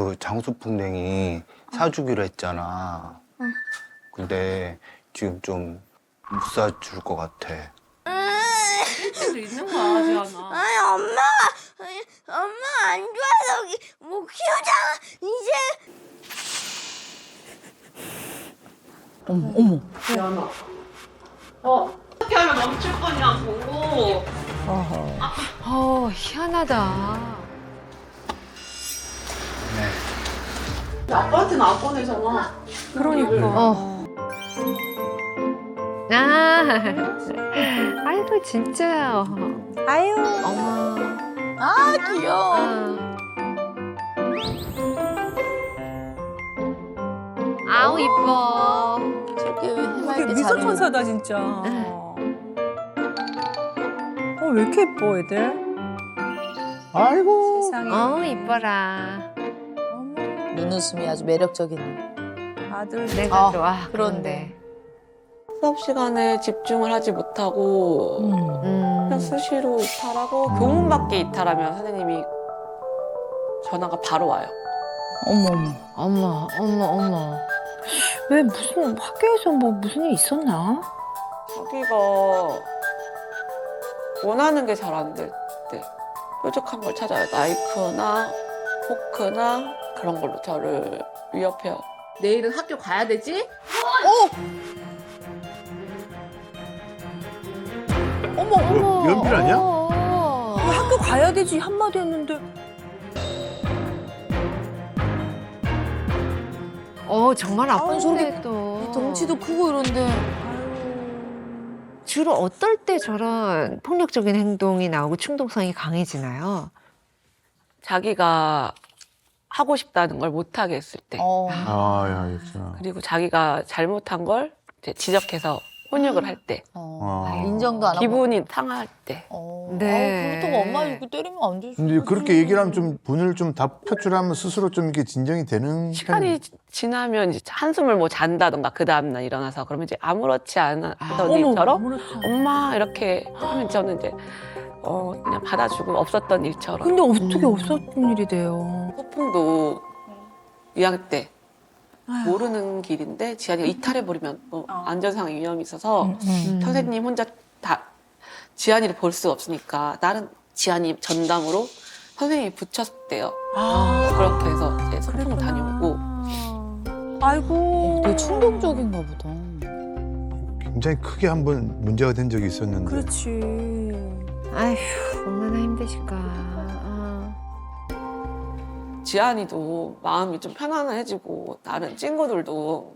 그 장수풍뎅이 사주기로 했잖아. 근데 지금 좀 못 사줄 것 같아. 있는 거야, 지안아. 아니 엄마가 안 좋아서 못 키우잖아 이제. 어머. 지안아. 어떻게 하면 멈출 거냐고. 희한하다. 네. 아빠한테는 안 꺼내잖아. 그러니까. 아이고 진짜. 아유 어머. 아 귀여워. 아우 이뻐. 저렇게 되게 해맑게 미소 잘 천사다 진짜. 왜 이렇게 예뻐 애들? 아이고. 세상에. 이뻐라. 눈웃음이 아주 매력적이네. 아들 내가 아, 좋아. 그런데. 수업 시간에 집중을 하지 못하고 그냥 수시로 이탈하고 교문밖에 이탈하면 선생님이 전화가 바로 와요. 어머. 왜 무슨 학교에서 뭐 무슨 일 있었나? 자기가 원하는 게 잘 안 될 때 뾰족한 걸 찾아요. 나이프나 포크나 그런 걸로 저를 위협해요. 내일은 학교 가야 되지? 어머. 연필 아니야? 왜 학교 가야 되지 한마디 했는데. 정말 아픈데 또. 덩치도 크고 이런데. 주로 어떨 때 저런 폭력적인 행동이 나오고 충동성이 강해지나요? 자기가 하고 싶다는 걸 못하게 했을 때 아, 야, 진짜. 그리고 자기가 잘못한 걸 이제 지적해서 혼육을 할 때 인정도 안 하고. 기분이 상할 때 네. 그렇다고 엄마 이렇게 때리면 안 되지. 근데 그렇게 얘기를 하면 좀 분을 좀 다 표출하면 스스로 좀 이렇게 진정이 되는 시간이 지나면 이제 한숨을 뭐 잔다던가 그 다음날 일어나서 그러면 이제 아무렇지 않았던 일처럼 엄마 이렇게 하면 저는 이제 그냥 받아주고 없었던 일처럼. 근데 어떻게 없었던 일이 돼요? 소풍도 2학년 때 모르는 길인데 지안이가 이탈해버리면 안전상의 위험이 있어서 선생님 혼자 다 지안이를 볼 수 없으니까 다른 지안이 전담으로 선생님이 붙였대요. 그렇게 해서 이제 소풍을 다녀오고. 아이고. 되게 충동적인가 보다. 굉장히 크게 한번 문제가 된 적이 있었는데. 그렇지. 아휴, 얼마나 힘드실까. 지안이도 마음이 좀 편안해지고 다른 친구들도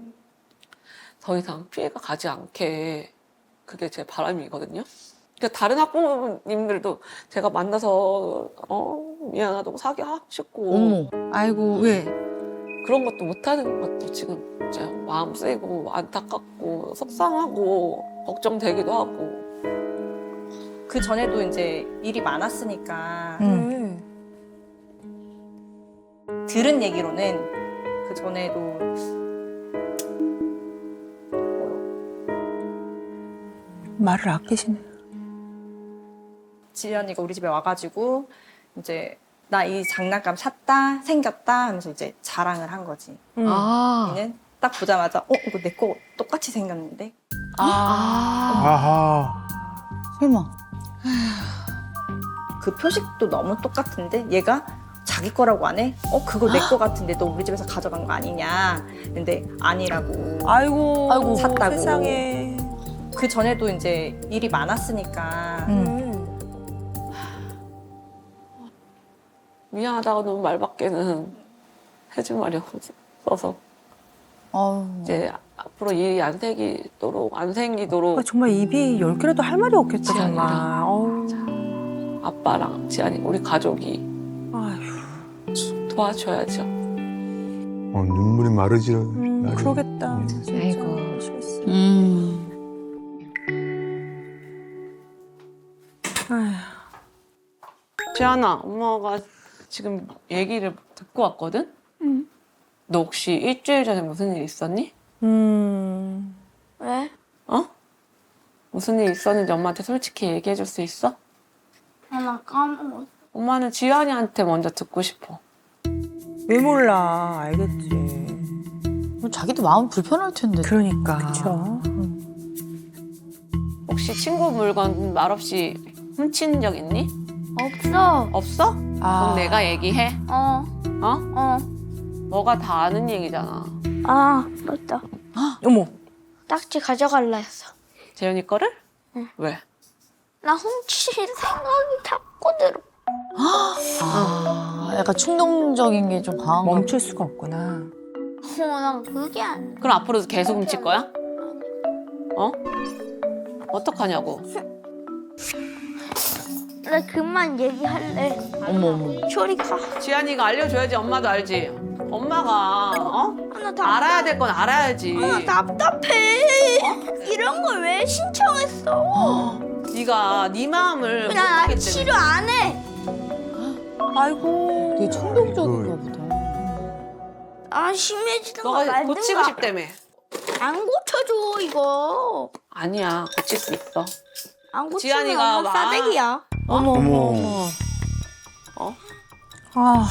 더 이상 피해가 가지 않게 그게 제 바람이거든요. 그러니까 다른 학부모님들도 제가 만나서 미안하다고 사귀하고 싶고 아이고 왜? 그런 것도 못하는 것도 지금 진짜 마음 쓰이고 안타깝고 속상하고 걱정되기도 하고. 그 전에도 이제 일이 많았으니까 들은 얘기로는 그 전에도 말을 아끼시네. 지연이가 우리 집에 와가지고 이제 나 이 장난감 샀다 생겼다 하면서 이제 자랑을 한 거지. 얘는 딱 보자마자 이거 내 거 똑같이 생겼는데. 아하. 설마. 그 표식도 너무 똑같은데 얘가 자기 거라고 안 해? 그거 내 거 같은데 너 우리 집에서 가져간 거 아니냐? 근데 아니라고. 아이고. 샀다고. 세상에. 그 전에도 이제 일이 많았으니까 미안하다고는 말밖에는 해줄 말이 없어서 이제 앞으로 일이 안 생기도록 정말 입이 10개라도 할 말이 없겠다 지안이랑. 정말. 어우. 아빠랑 지안이 우리 가족이 아휴. 도와줘야죠. 눈물이 마르질. 그러겠다. 아이고. 지안아, 엄마가 지금 얘기를 듣고 왔거든? 너 혹시 일주일 전에 무슨 일 있었니? 왜? 무슨 일 있었는지 엄마한테 솔직히 얘기해 줄 수 있어? 나 까먹었어. 엄마는 지안이한테 먼저 듣고 싶어. 왜 몰라? 알겠지. 자기도 마음 불편할 텐데. 그러니까. 그쵸. 혹시 친구 물건 말없이 훔친 적 있니? 없어. 없어? 아. 그럼 내가 얘기해. 어. 어? 너가 다 아는 얘기잖아. 아, 맞다. 어머. 딱지 가져갈라 했어. 재현이 거를? 왜? 나 훔칠 생각이 자꾸 들어. 아, 약간 충동적인 게 좀 강한 거. 멈출 수가 없구나. 난 그게 안 돼. 그럼 앞으로도 계속 훔칠 거야? 어? 어떡하냐고. 나 그만 얘기할래. 어머. 쇼리가. 지안이가 알려줘야지 엄마도 알지. 엄마가 나 답답해. 알아야 될 건 알아야지. 나 답답해. 이런 걸 왜 신청했어? 네가 네 마음을 그냥 못하기 나 치료 때문에. 안 해. 아이고. 되게 충동적인가 보다. 아, 심해지는 거 너가 말든가. 고치고 싶다며. 안 고쳐줘, 이거. 아니야, 고칠 수 있어. 안 고치면 지안이가 엄마 막- 싸대기야. 어머. 아,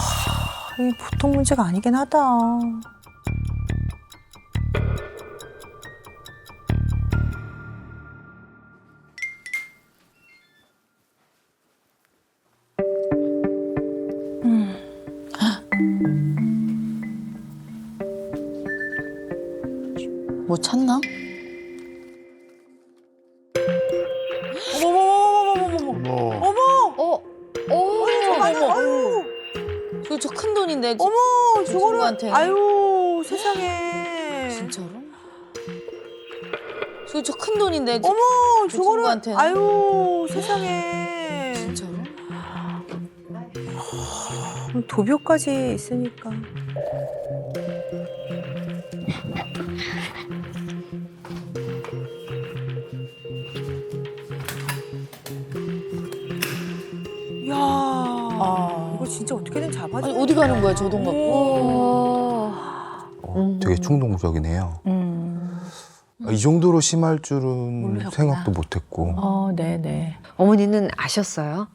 이 보통 문제가 아니긴 하다. 뭐 찾나? 어머. 저 큰 돈인데. 어머, 저 친구한테. 아유, 세상에. 진짜로? 저 큰 돈인데. 어머, 저 친구한테는. 아유, 세상에. 진짜로? 도벽까지 있으니까. 이야, 이거 진짜 어떻게든 잡아줘. 아니, 어디 가는 거야, 저 돈 갖고? 되게 충동적이네요. 이 정도로 심할 줄은 몰랐구나. 생각도 못했고. 네네. 어머니는 아셨어요?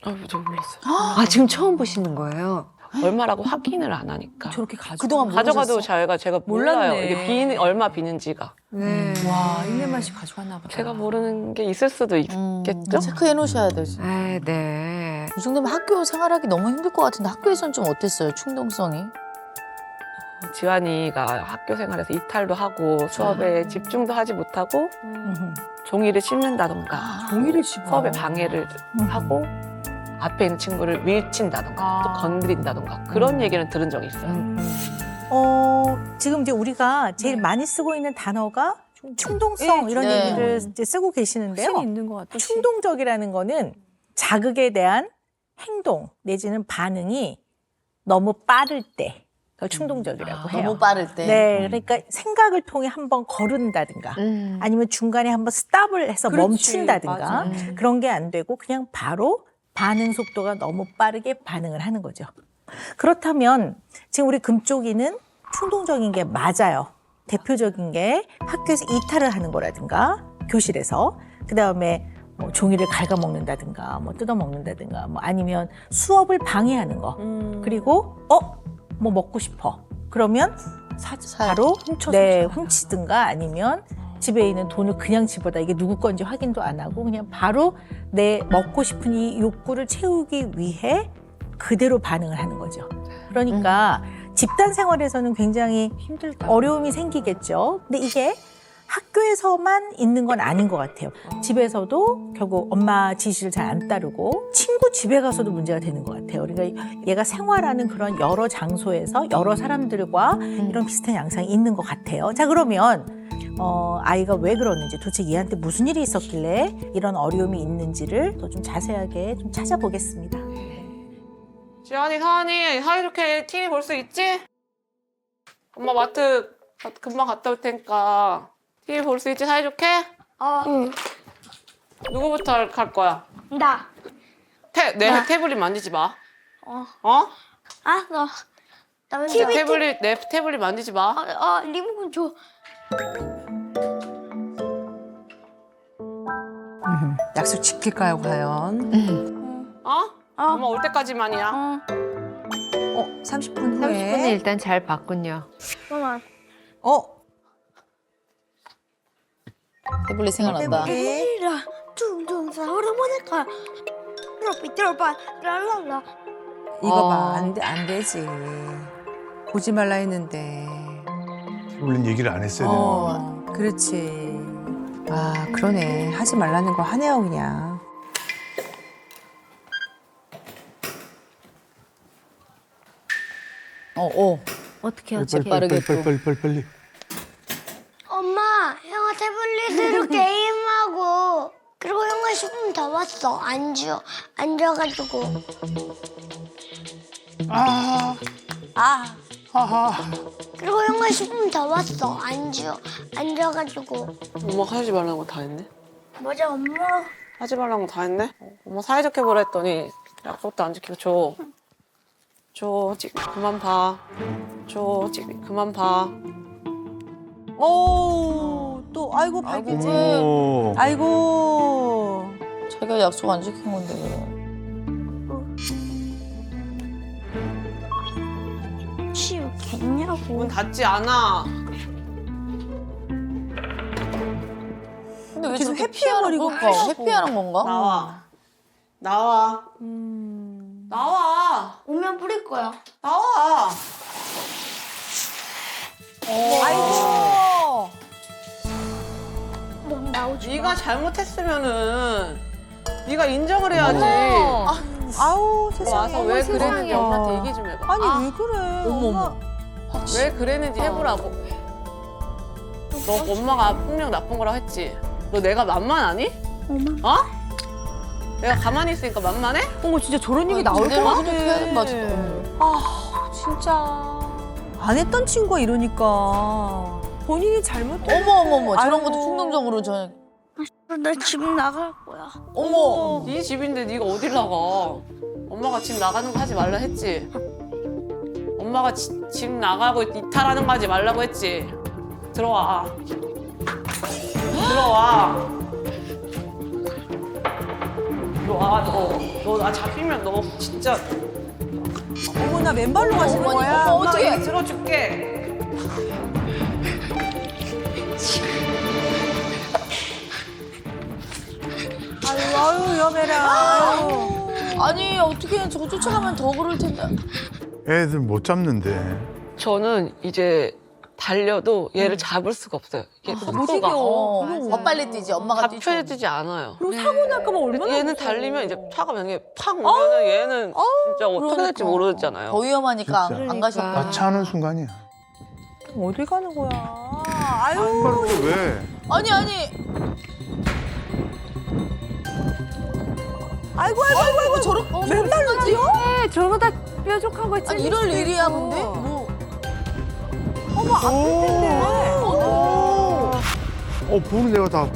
저 몰랐어요. 아, 지금 처음 보시는 거예요? 얼마라고 확인을 안 하니까. 저렇게 가져. 그동안 가져가도 모르셨어? 제가 몰랐네. 몰라요. 이게 얼마 비는지가. 네. 와, 1년만씩 가져갔나 보다. 제가 모르는 게 있을 수도 있겠죠? 체크해 놓으셔야 되지. 아, 네. 이 정도면 학교 생활하기 너무 힘들 것 같은데 학교에서는 좀 어땠어요? 충동성이? 지환이가 학교 생활에서 이탈도 하고 수업에 집중도 하지 못하고 종이를 씹는다던가 종이를 씹어. 수업에 방해를 하고 앞에 있는 친구를 밀친다던가 또 건드린다던가 그런 얘기는 들은 적이 있어요. 지금 이제 우리가 제일 많이 쓰고 있는 단어가 충동성 이런 네. 얘기를 이제 쓰고 계시는데요. 확실히 있는 것 같아. 충동적이라는 거는 자극에 대한 행동 내지는 반응이 너무 빠를 때 그걸 충동적이라고 해요. 너무 빠를 때. 네, 그러니까 생각을 통해 한번 거른다든가 아니면 중간에 한번 스탑을 해서 그렇지, 멈춘다든가 맞아. 그런 게 안 되고 그냥 바로 반응 속도가 너무 빠르게 반응을 하는 거죠. 그렇다면 지금 우리 금쪽이는 충동적인 게 맞아요. 대표적인 게 학교에서 이탈을 하는 거라든가 교실에서 그다음에 뭐 종이를 갉아먹는다든가 뭐 뜯어먹는다든가 뭐 아니면 수업을 방해하는 거 그리고 뭐 먹고 싶어 그러면 바로 훔치든가 아니면 집에 있는 돈을 그냥 집어다 이게 누구 건지 확인도 안 하고 그냥 바로 내 먹고 싶은 이 욕구를 채우기 위해 그대로 반응을 하는 거죠. 그러니까 집단 생활에서는 굉장히 힘들다. 어려움이 생기겠죠. 근데 이게 학교에서만 있는 건 아닌 것 같아요. 집에서도 결국 엄마 지시를 잘 안 따르고 친구 집에 가서도 문제가 되는 것 같아요. 그러니까 얘가 생활하는 그런 여러 장소에서 여러 사람들과 이런 비슷한 양상이 있는 것 같아요. 자, 그러면 아이가 왜 그러는지 도대체 얘한테 무슨 일이 있었길래 이런 어려움이 있는지를 더 좀 자세하게 좀 찾아보겠습니다. 지환이, 서환이 사이좋게 TV 볼 수 있지? 엄마 마트 금방 갔다 올 테니까 TV 볼 수 있지 사이좋게? 응. 누구부터 갈 거야? 나. 내 태블릿 만지지 마. 알았어. 나 내 태블릿 만지지 마. 리모컨 줘. 약속 지킬까요, 과연? 엄마 올 때까지만이야. 30분 30분에 일단 잘 봤군요. 잠깐만. 태블릿 생각난다. 이라 퉁퉁사 오르모니까 삐뚤어봐 랄랄라. 이거 봐. 안 되지. 보지 말라 했는데. 물론 얘기를 안 했어야 되는 그렇지. 아, 그러네. 하지 말라는 거 하네요, 그냥. 어떻게 거야. 하지? 빠르게 빨리. 엄마, 형아 태블릿으로 게임하고 그리고 형아 10분 더 왔어. 앉아가지고. 그리고 형아 10분 더 왔어. 앉아가지고. 엄마 하지 말라는 거 다 했네. 맞아, 엄마. 하지 말라는 거 다 했네. 엄마 사이좋게 보라 했더니 약속도 안 지키고 줘. 그만 봐. 그만 봐. 또, 아이고, 발기지. 오. 아이고. 자기가 약속 안 지킨 건데 그래. 치우겠냐고. 문 닫지 않아. 근데 왜 계속 저렇게 회피해버리고 피하는 건가? 회피하는 건가? 나와. 나와. 오면 뿌릴 거야. 나와. 아이고. 넌 나오지 마. 네가 잘못했으면은 네가 인정을 해야지. 아우, 세상에. 와서 왜 그랬는지 세상에. 엄마한테 얘기 좀 해봐. 아니, 왜 그래. 어머. 왜 그랬는지 해보라고. 너 엄마가 폭력 나쁜 거라고 했지? 너 내가 만만하니? 어? 내가 가만히 있으니까 만만해? 어머, 진짜 저런 얘기 나올 것 제대로 같아. 생각해야 될 것 같아. 진짜. 안 했던 친구가 이러니까. 본인이 잘못된. 어머. 저런 아이고. 것도 충동적으로 저. 나 집 나갈 거야. 어머. 네 집인데 네가 어딜 나가? 엄마가 집 나가는 거 하지 말라 했지? 엄마가 집 나가고 이탈하는 거 하지 말라고 했지? 들어와. 너 나 잡히면 너 진짜 어머, 나 맨발로 가시는 어머니, 거야? 어머, 어떡해. 엄마가 들어줄게. 아유, 위험해라. 아유. 아니 어떻게 저거 쫓아가면 더 그럴 텐데. 애들 못 잡는데. 저는 이제 달려도 얘를 잡을 수가 없어요. 얘 속도가 더 빨리 뛰지. 엄마가 뛰죠. 잡혀지지 않아요. 그리고 사고 날까봐 얼마나. 얘는 달리면 이제 차가 만약에 팍 오면은 얘는 진짜 어떻게 될지 모르잖아요. 더 위험하니까 진짜. 안 가셨구나. 마차하는 순간이야. 어디 가는 거야? 아유. 빨리 왜? 아니. 아이고. 저런 맨발로 뛰어? 네, 저러다 뾰족한 거 있지. 아니 이럴 일이야 근데. 뭐. 어머, 아플 텐데. 보는 내가 다 아파.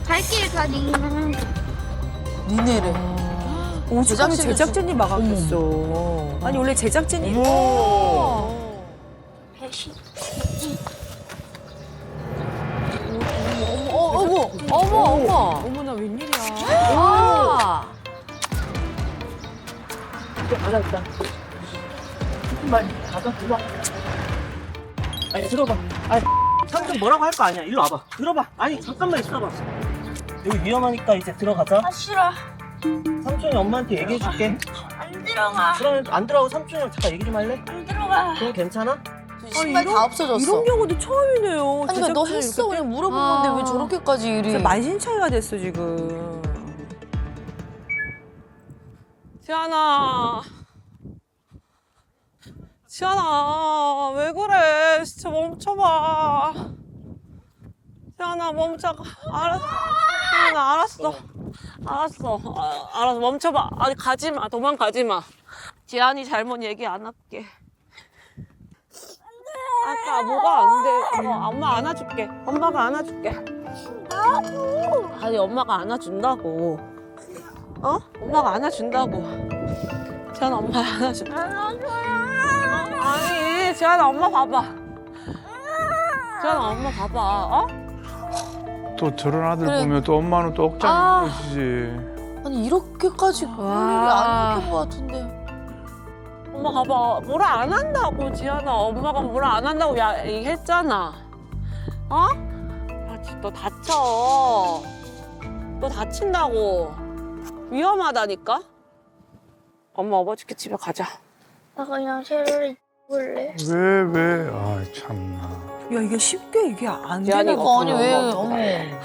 발길 가리. 니네를. 오죽하면 제작진을 제작진이 막았겠어. 아니, 원래 제작진이. 배신. 어머. 어머나, 웬일이야. 와. 아니 들어봐. 아니 삼촌 뭐라고 할 거 아니야. 일로 와봐. 들어봐. 아니 잠깐만 있어봐. 여기 위험하니까 이제 들어가자. 아 싫어. 삼촌이 엄마한테 얘기해줄게. 안 들어가. 그러면 안 들어가고 삼촌이랑 잠깐 얘기 좀 할래? 안 들어가. 그럼 괜찮아? 신발 다 없어졌어. 이런 경우도 처음이네요. 아니 그러니까 너 제작진이 했어 이렇게 그냥 물어본 아. 건데 왜 저렇게까지 일이. 진짜 만신창이가 됐어, 지금. 지안아 왜 그래? 진짜 멈춰봐. 지안아 멈춰. 알았어. 지안아 알았어 멈춰봐. 아니 가지마. 도망가지마. 지안이 잘못 얘기 안 할게. 아까 뭐가 안 돼. 엄마 안아줄게. 엄마가 안아줄게. 아니 엄마가 안아준다고. 어? 엄마가 안아준다고. 지안아 엄마 안아준다. 아니 지안아 엄마 봐봐. 지안아 엄마 봐봐. 어? 또 저런 아들 그래. 보면 또 엄마는 또 억장 아. 것이지. 아니 이렇게까지 그럴 일이 아니었던 것 같은데. 엄마 가봐. 뭐라 안 한다고, 지연아. 엄마가 뭐라 안 한다고 얘기했잖아. 어? 아, 너 다쳐. 너 다친다고. 위험하다니까? 엄마 어버지께 집에 가자. 나 그냥 새를 입을래. 왜? 아 참나. 야 이게 쉽게 이게 안 지안이가 되는 거 아니 없으면 왜? 엄마 어머. 어떡해.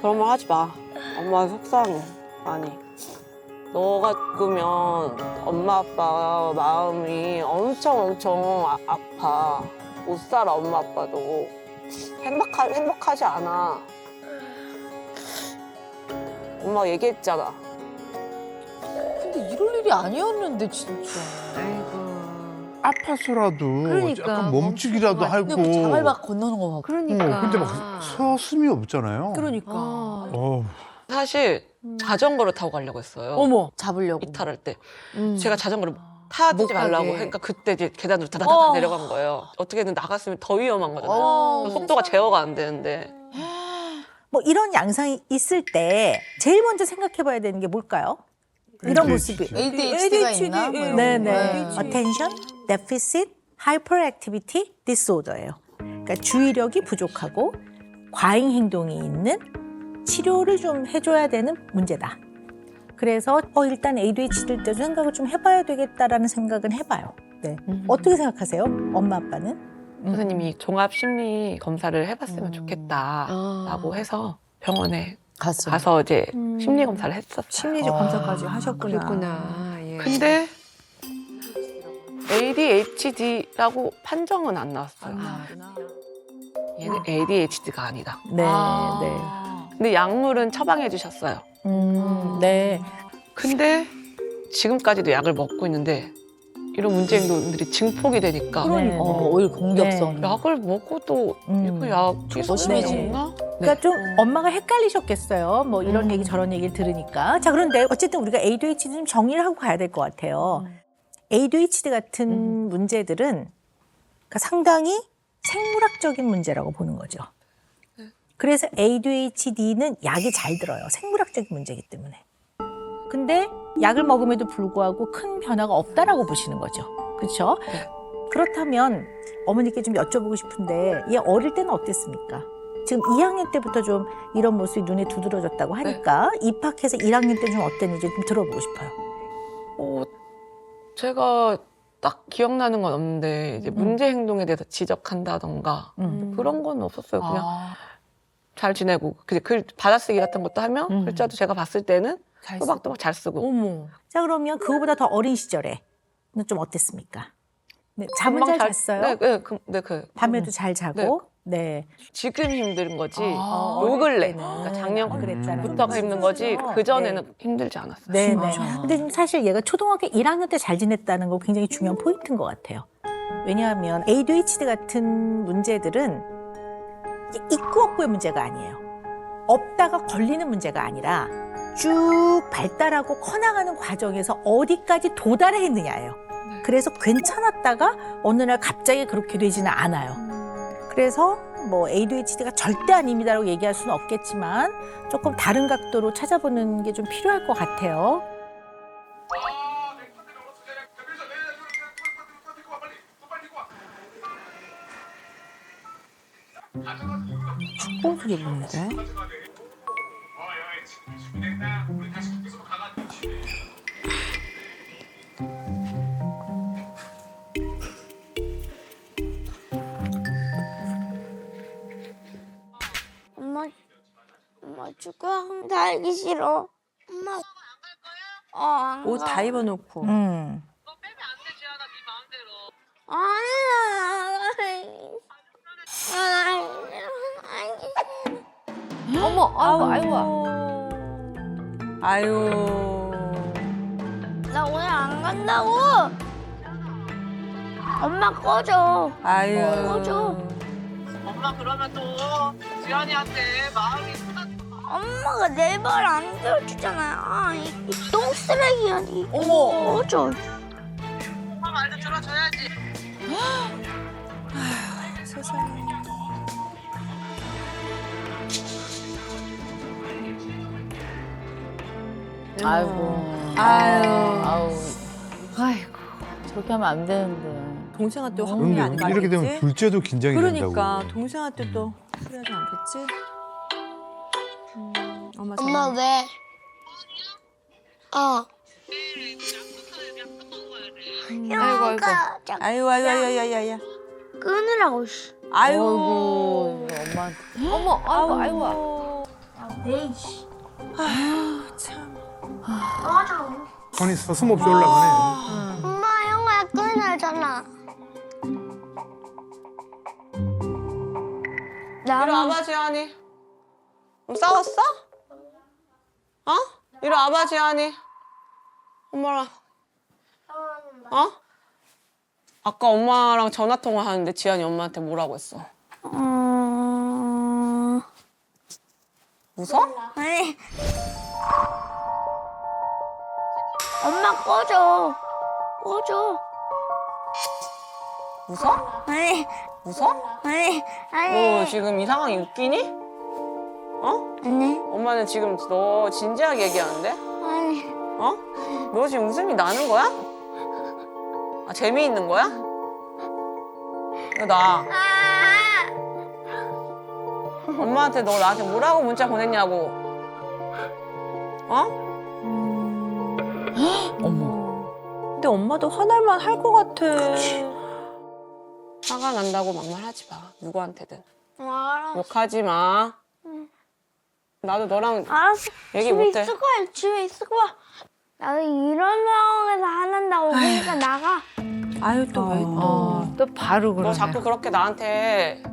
그런 말 하지 마. 엄마 속상해. 많이. 너가 죽으면 엄마 아빠 마음이 엄청 아파. 못 살아 엄마 아빠도. 행복하지 않아. 엄마 얘기했잖아. 근데 이럴 일이 아니었는데 진짜. 아이고. 아파서라도 그러니까, 약간 멈추기라도 하고. 근데 뭐 자갈 막 건너는 거 봐. 그러니까. 근데 막 서슴이 없잖아요. 그러니까. 어우. 사실 자전거를 타고 가려고 했어요. 어머 잡으려고. 이탈할 때. 음. 제가 자전거를 타지 못 말라고. 가게. 그러니까 그때 이제 계단으로 다다다다 내려간 거예요. 어떻게든 나갔으면 더 위험한 거잖아요. 속도가 제어가 안 되는데. 뭐 이런 양상이 있을 때 제일 먼저 생각해봐야 되는 게 뭘까요? 이런 모습이. ADHD가 있나? 뭐 이런 네네. 거. Attention Deficit Hyperactivity Disorder예요. 그러니까 주의력이 부족하고 과잉 행동이 있는 치료를 좀 해줘야 되는 문제다. 그래서 일단 ADHD일 때도 생각을 좀 해봐야 되겠다라는 생각은 해봐요. 네. 어떻게 생각하세요? 엄마 아빠는? 선생님이 종합 심리 검사를 해봤으면 좋겠다라고 해서 병원에 가서 이제 심리 검사를 했었어요. 심리적 검사까지 하셨구나. 그랬구나. 예. 근데 ADHD라고 판정은 안 나왔어요. 얘는 ADHD가 아니다. 네, 네. 근데 약물은 처방해 주셨어요. 네. 근데 지금까지도 약을 먹고 있는데 이런 문제 행동들이 증폭이 되니까 네. 오히려 공격성. 약을 먹어도 이거 약이 소심해졌나? 그러니까 좀 엄마가 헷갈리셨겠어요. 뭐 이런 얘기 저런 얘기를 들으니까. 자, 그런데 어쨌든 우리가 ADHD 좀 정리를 하고 가야 될 것 같아요. ADHD 같은 문제들은 그러니까 상당히 생물학적인 문제라고 보는 거죠. 그래서 ADHD는 약이 잘 들어요. 생물학적인 문제이기 때문에. 근데 약을 먹음에도 불구하고 큰 변화가 없다라고 보시는 거죠. 그렇죠? 그렇다면 어머니께 좀 여쭤보고 싶은데 얘 어릴 때는 어땠습니까? 지금 2학년 때부터 좀 이런 모습이 눈에 두드러졌다고 하니까 입학해서 1학년 때 좀 어땠는지 좀 들어보고 싶어요. 제가 딱 기억나는 건 없는데 이제 문제 행동에 대해서 지적한다던가 그런 건 없었어요. 그냥 잘 지내고 글 받아쓰기 같은 것도 하면 글자도 제가 봤을 때는 또박또박 잘 쓰고. 자, 그러면 그거보다 더 어린 시절에는 좀 어땠습니까? 네, 잠은 잘 잤어요? 네, 밤에도 잘 자고? 네. 지금 힘든 거지. 요 요 근래. 때는. 그러니까 작년부터 그랬다는 힘든 거지. 거죠. 그 전에는 힘들지 않았어요. 네, 네. 근데 지금 사실 얘가 초등학교 1학년 때 잘 지냈다는 거 굉장히 중요한 포인트인 것 같아요. 왜냐하면 ADHD 같은 문제들은 있고 없고의 문제가 아니에요. 없다가 걸리는 문제가 아니라 쭉 발달하고 커나가는 과정에서 어디까지 도달해 있느냐예요. 그래서 괜찮았다가 어느 날 갑자기 그렇게 되지는 않아요. 그래서 뭐 ADHD가 절대 아닙니다라고 얘기할 수는 없겠지만 조금 다른 각도로 찾아보는 게 좀 필요할 것 같아요. 축구 소리 부르는데? 엄마 축구학 달기 싫어. 엄마. 안 옷 가. 다 입어놓고. 아니야. 어머, 아이고. 아유. 나 오늘 안 간다고. 엄마 꺼줘. 아유. 꺼줘. 엄마 그러면 또 지안이한테 마음이 엄마가 내 말 안 들어주잖아. 이 똥쓰레기야. 어머. 꺼줘. 엄마 말도 들어줘야지. 세상에. 아이고. 아유. 아이고. 저렇게 하면 안 되는데. 동생한테 그런데 화분이 안 가겠지? 이렇게 되면 둘째도 긴장이 그러니까 된다고. 동생한테 또 그러지 않겠지? 엄마 엄마 왜? 형아가 자꾸 아유 아유 끊으라고. 씨. 아유 엄마한테. 어머, 아이고. 에이씨. 참. 맞아. 손이 서슴없이 올라가네. 엄마 형아 끊으잖아. 이리 나만 와봐, 지안이. 싸웠어? 어? 이리 와봐, 지안이. 엄마랑. 어? 아까 엄마랑 전화 통화하는데 지안이 엄마한테 뭐라고 했어? 웃어? 아니. 엄마 꺼줘. 꺼줘. 웃어? 아니. 웃어? 아니. 너 아니. 지금 이 상황이 웃기니? 어? 아니. 엄마는 지금 너 진지하게 얘기하는데? 아니. 어? 너 지금 웃음이 나는 거야? 아, 재미있는 거야? 이거 나 엄마한테 너 나한테 뭐라고 문자 보냈냐고. 어? 근데 엄마도 화날만 할 것 같아. 화가 난다고 막말하지 마. 누구한테든. 알았어. 욕하지 마. 나도 너랑 알았어. 얘기 집에 못해. 있을 거야. 집에 있을 거야. 나도 이런 상황에서 화난다고 그러니까 나가. 아유 또 왜 또? 또 바로 그러네. 너 자꾸 그렇게 나한테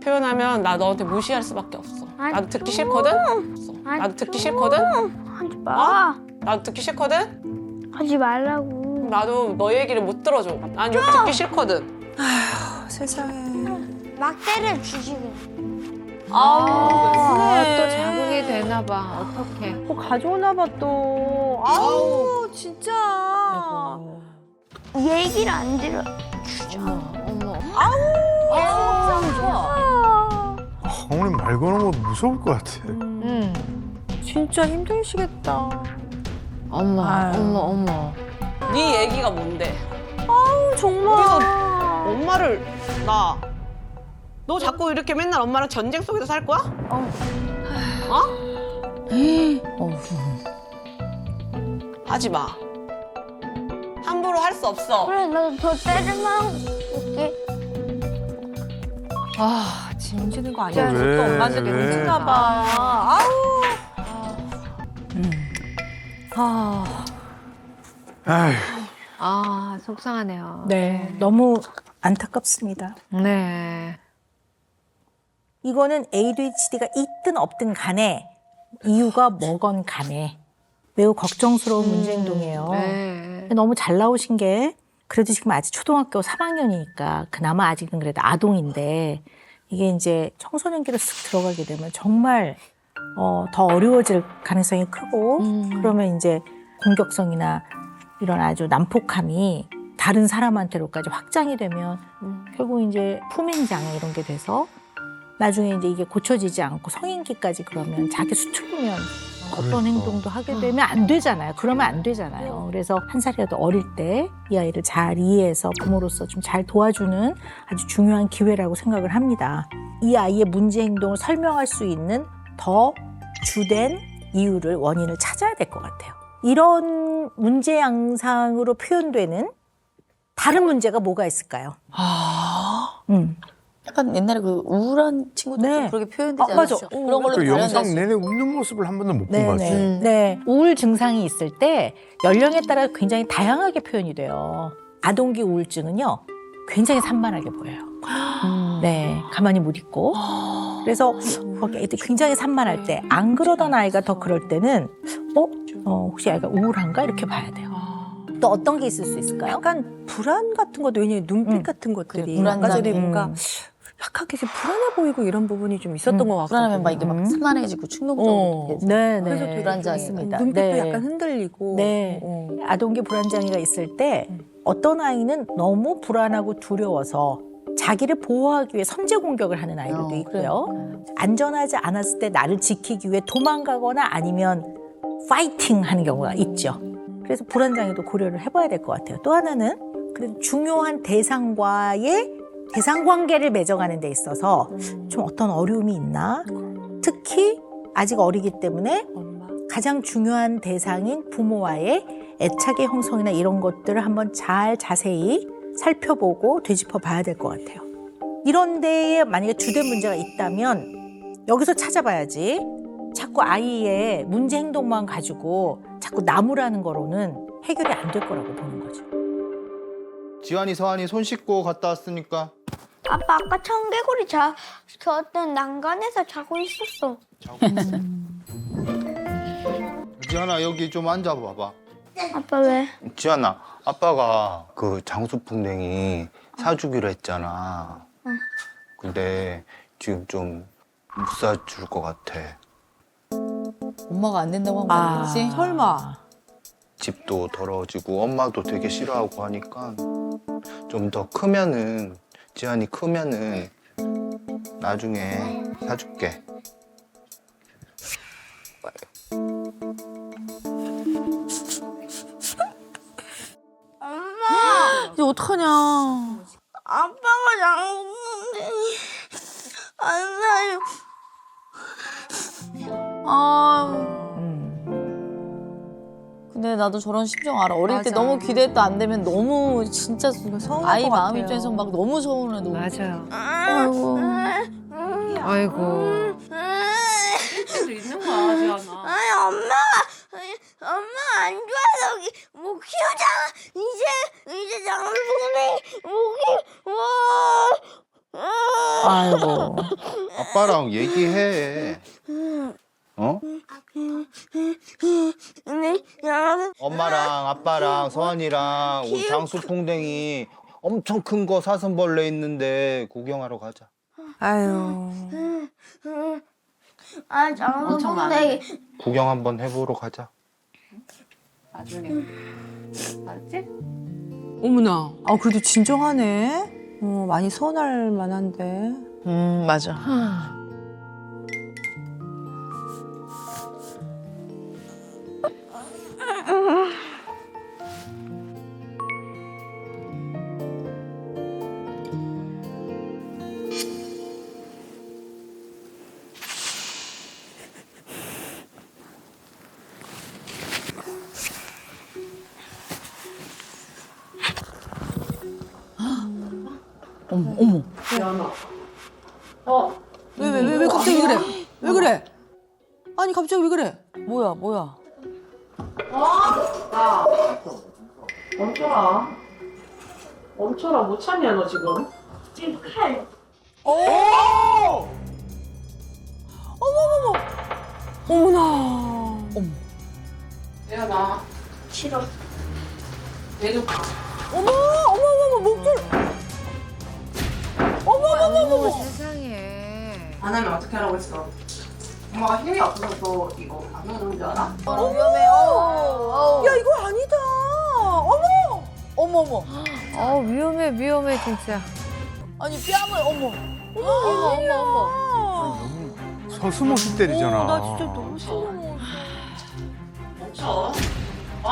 표현하면 나 너한테 무시할 수밖에 없어. 나도 듣기 싫거든? 나도 듣기 싫거든? 하지 마. 나도 듣기 싫거든? 하지 말라고. 나도 너 얘기를 못 들어줘. 난 욕 듣기 싫거든. 세상에. 막 때려주지 그냥. 또 자극이 되나 봐. 어떡해. 뭐 가져오나 봐 또. 아우 진짜. 얘기를 안 들어. 어머. 어머니 말 거는 거 무서울 것 같아. 진짜 힘드시겠다. 어머. 네 얘기가 뭔데? 정말. 엄마를 너 자꾸 이렇게 맨날 엄마랑 전쟁 속에서 살 거야? 하지 마. 함부로 할 수 없어. 그래 나도 더 때리면 올게. 아 짐지는 거 아니야? 왜? 또 엄마한테 왜? 눈치나 봐. 아우. 아휴. 아, 속상하네요. 네, 너무 안타깝습니다. 네. 이거는 ADHD가 있든 없든 간에 이유가 뭐건 간에 매우 걱정스러운 문제 행동이에요. 네. 너무 잘 나오신 게 그래도 지금 아직 초등학교 3학년이니까 그나마 아직은 그래도 아동인데 이게 이제 청소년기로 쓱 들어가게 되면 정말 더 어려워질 가능성이 크고 그러면 이제 공격성이나 이런 아주 난폭함이 다른 사람한테로까지 확장이 되면 결국 이제 품행 장애 이런 게 돼서 나중에 이제 이게 고쳐지지 않고 성인기까지 그러면 자기 수틀으면 어떤 행동도 하게 되면 안 되잖아요. 그러면 안 되잖아요. 그래서 한 살이라도 어릴 때 이 아이를 잘 이해해서 부모로서 좀 잘 도와주는 아주 중요한 기회라고 생각을 합니다. 이 아이의 문제 행동을 설명할 수 있는 더 주된 이유를 원인을 찾아야 될 것 같아요. 이런 문제 양상으로 표현되는 다른 문제가 뭐가 있을까요? 약간 옛날에 그 우울한 친구들 네. 좀 그렇게 표현되지 맞아. 않았죠? 그런 걸로 그 영상 관련돼서. 내내 웃는 모습을 한 번도 못 본 것 같아요. 네. 우울 증상이 있을 때 연령에 따라 굉장히 다양하게 표현이 돼요. 아동기 우울증은요, 굉장히 산만하게 보여요. 네, 가만히 못 있고. 그래서 애들이 굉장히 산만할 때, 안 그러던 아이가 더 그럴 때는, 혹시 아이가 우울한가? 이렇게 봐야 돼요. 또 어떤 게 있을 수 있을까요? 약간 불안 같은 것도 왜냐면 눈빛 같은 것들이 그래, 아까 전에 불안장애. 뭔가 약하게 좀 불안해 보이고 이런 부분이 좀 있었던 것 같거든요. 불안하면 막 이게 막 산만해지고 충동적으로. 네, 그래서 되게 불안장애. 있습니다. 눈빛도 네. 약간 흔들리고. 네. 아동기 불안장애가 있을 때 어떤 아이는 너무 불안하고 두려워서 자기를 보호하기 위해 선제 공격을 하는 아이들도 있고요. 안전하지 않았을 때 나를 지키기 위해 도망가거나 아니면 파이팅 하는 경우가 있죠. 그래서 불안장애도 고려를 해봐야 될 것 같아요. 또 하나는 그래도 중요한 대상과의 대상관계를 맺어가는 데 있어서 좀 어떤 어려움이 있나? 특히 아직 어리기 때문에 가장 중요한 대상인 부모와의 애착의 형성이나 이런 것들을 한번 잘 자세히 살펴보고 되짚어 봐야 될 것 같아요. 이런 데에 만약에 주된 문제가 있다면 여기서 찾아봐야지. 자꾸 아이의 문제 행동만 가지고 자꾸 나무라는 거로는 해결이 안 될 거라고 보는 거죠. 지환이 서환이 손 씻고 갔다 왔으니까 아빠 아까 청개구리 저 어떤 난간에서 자고 있었어. 지환아 여기 좀 앉아봐봐. 아빠 왜? 지환아 아빠가 그 장수풍뎅이 사주기로 했잖아. 근데 지금 좀 못 사줄 것 같아. 엄마가 안 된다고 한 거 아니지? 설마. 집도 더러워지고 엄마도 되게 싫어하고 하니까 좀 더 크면은 지환이 크면은 나중에 사줄게. 엄마, 이제 어떡하냐. 아빠가 장수풍뎅이 안 사요. 근데 나도 저런 심정 알아. 어릴 때 맞아. 너무 기대했다 안 되면 너무 진짜 서운할 아이 것 마음 같아요. 입장에서 막 너무 서운해. 너무. 맞아요. 아이고. 아이고. 있는 거야, 지안아. 아니 엄마 안 좋아서 못 키우잖아. 이제 장수풍뎅이 아이고. 아빠랑 얘기해. 어? 근데 장수 엄마랑 아빠랑 서환이랑 우리 장수풍뎅이 엄청 큰 거 사슴벌레 있는데 구경하러 가자. 아유. 장수풍뎅이 구경 한번 해보러 가자. 나중에. 알았지? 어머나. 아, 그래도 진정하네. 많이 서운할 만한데. 맞아. 어머. 지안아. 왜 갑자기 그래? 왜 그래? 아니, 갑자기 왜 그래? 뭐야. 멈춰라. 못 찾냐, 너 지금? 어머나. 지안아. 싫어. 내려가. 어머, 목줄. 어머, 세상에. 안 하면 어떻게 하라고 했어? 엄마가 힘이 없어서 이거 안 하는 줄 알아? 위험해. 야, 이거 아니다. 어머. 위험해, 진짜. 아니 뺨을 어머. 서슴없이 때리잖아. 나 진짜 너무 신경 멈춰. 어?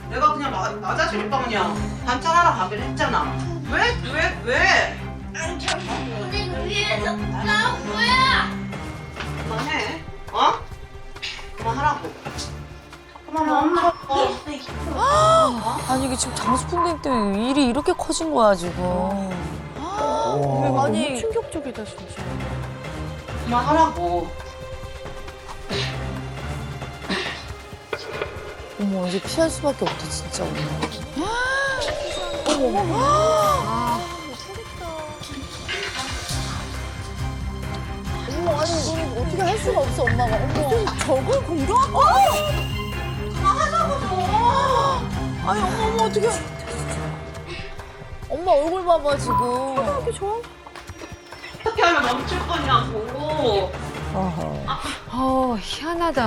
내가 그냥 맞아줄까 그냥. 관찰하러 가기로 했잖아. 왜? 장수풍뎅이 위에서 나 뭐야? 그만해. 어? 그만하라고. 엄마. 아니 이게 지금 장수풍뎅이 때문에 일이 이렇게 커진 거야 지금. 아니 충격적이다 진짜. 그만하라고. 어머 이제 피할 수밖에 없다 진짜 오늘. 어머 아니 이거 어떻게 할 수가 없어 엄마가. 어머 저걸 공격한 거? 아니 어머 어떻게. 엄마 얼굴 봐봐 지금. 이렇게 좋아? 어떻게 하면 멈출 거냐고. 희한하다.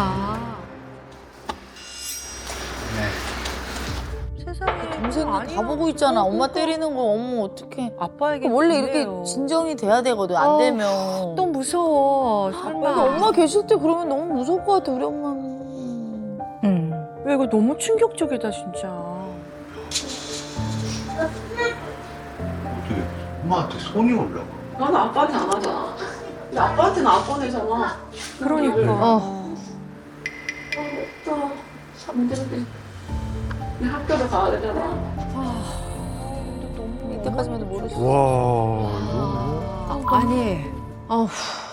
세상에. 동생도 다 보고 있잖아. 엄마 때리는 거 어머 어떡해. 아빠에게 원래 이렇게 진정이 돼야 되거든. 안 되면. 또 무서워. 근데 설마. 엄마 계실 때 그러면 너무 무서울 것 같아 우리 엄마는. 야, 이거 너무 충격적이다 진짜. 어떻게 엄마한테 손이 올라가? 나는 아빠한테 안 하잖아. 근데 아빠한테는 안 보내잖아. 그러니까. 잠들게. 학교를 가야 되잖아. 이때까지만 해도 모르겠어. 와, 이거 아니,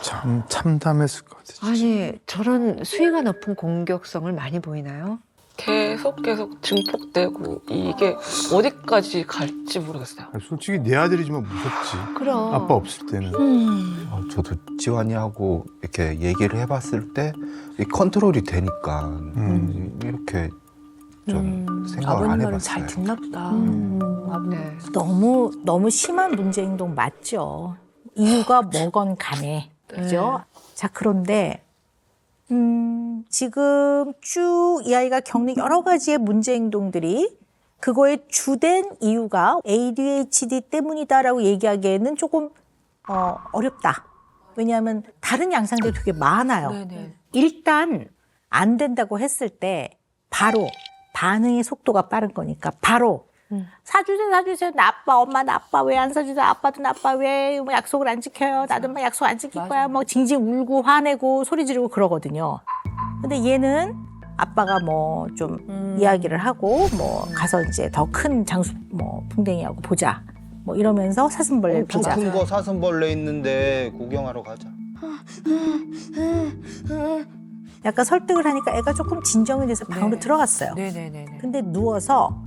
참 참담했을 것 같아. 진짜. 아니 저런 수위가 높은 공격성을 많이 보이나요? 계속 증폭되고 이게 어디까지 갈지 모르겠어요. 아니, 솔직히 내 아들이지만 무섭지. 그럼. 아빠 없을 때는. 저도 지환이하고 이렇게 얘기를 해봤을 때 이 컨트롤이 되니까 이렇게 좀 생각을 아버님 안 말은 해봤어요. 잘 듣나 보다. 네. 너무 심한 문제 행동 맞죠. 이유가 뭐건 간에. 그죠? 자, 그런데, 지금 쭉 이 아이가 겪는 여러 가지의 문제 행동들이 그거의 주된 이유가 ADHD 때문이다라고 얘기하기에는 조금, 어렵다. 왜냐하면 다른 양상들이 되게 많아요. 네네. 일단 안 된다고 했을 때 바로 반응의 속도가 빠른 거니까 바로 사주세요. 나 아빠, 엄마 나 아빠 왜 안 사주세요? 아빠도 나 아빠 왜 뭐 약속을 안 지켜요? 나도 막 약속 안 지킬 거야. 뭐 징징 울고 화내고 소리 지르고 그러거든요. 근데 얘는 아빠가 뭐 좀 이야기를 하고 뭐 가서 이제 더 큰 장수 뭐 풍뎅이하고 보자. 뭐 이러면서 사슴벌레를 엄청 보자. 큰 거 사슴벌레 있는데 구경하러 가자. 약간 설득을 하니까 애가 조금 진정이 돼서 방으로 들어갔어요. 네네네. 근데 누워서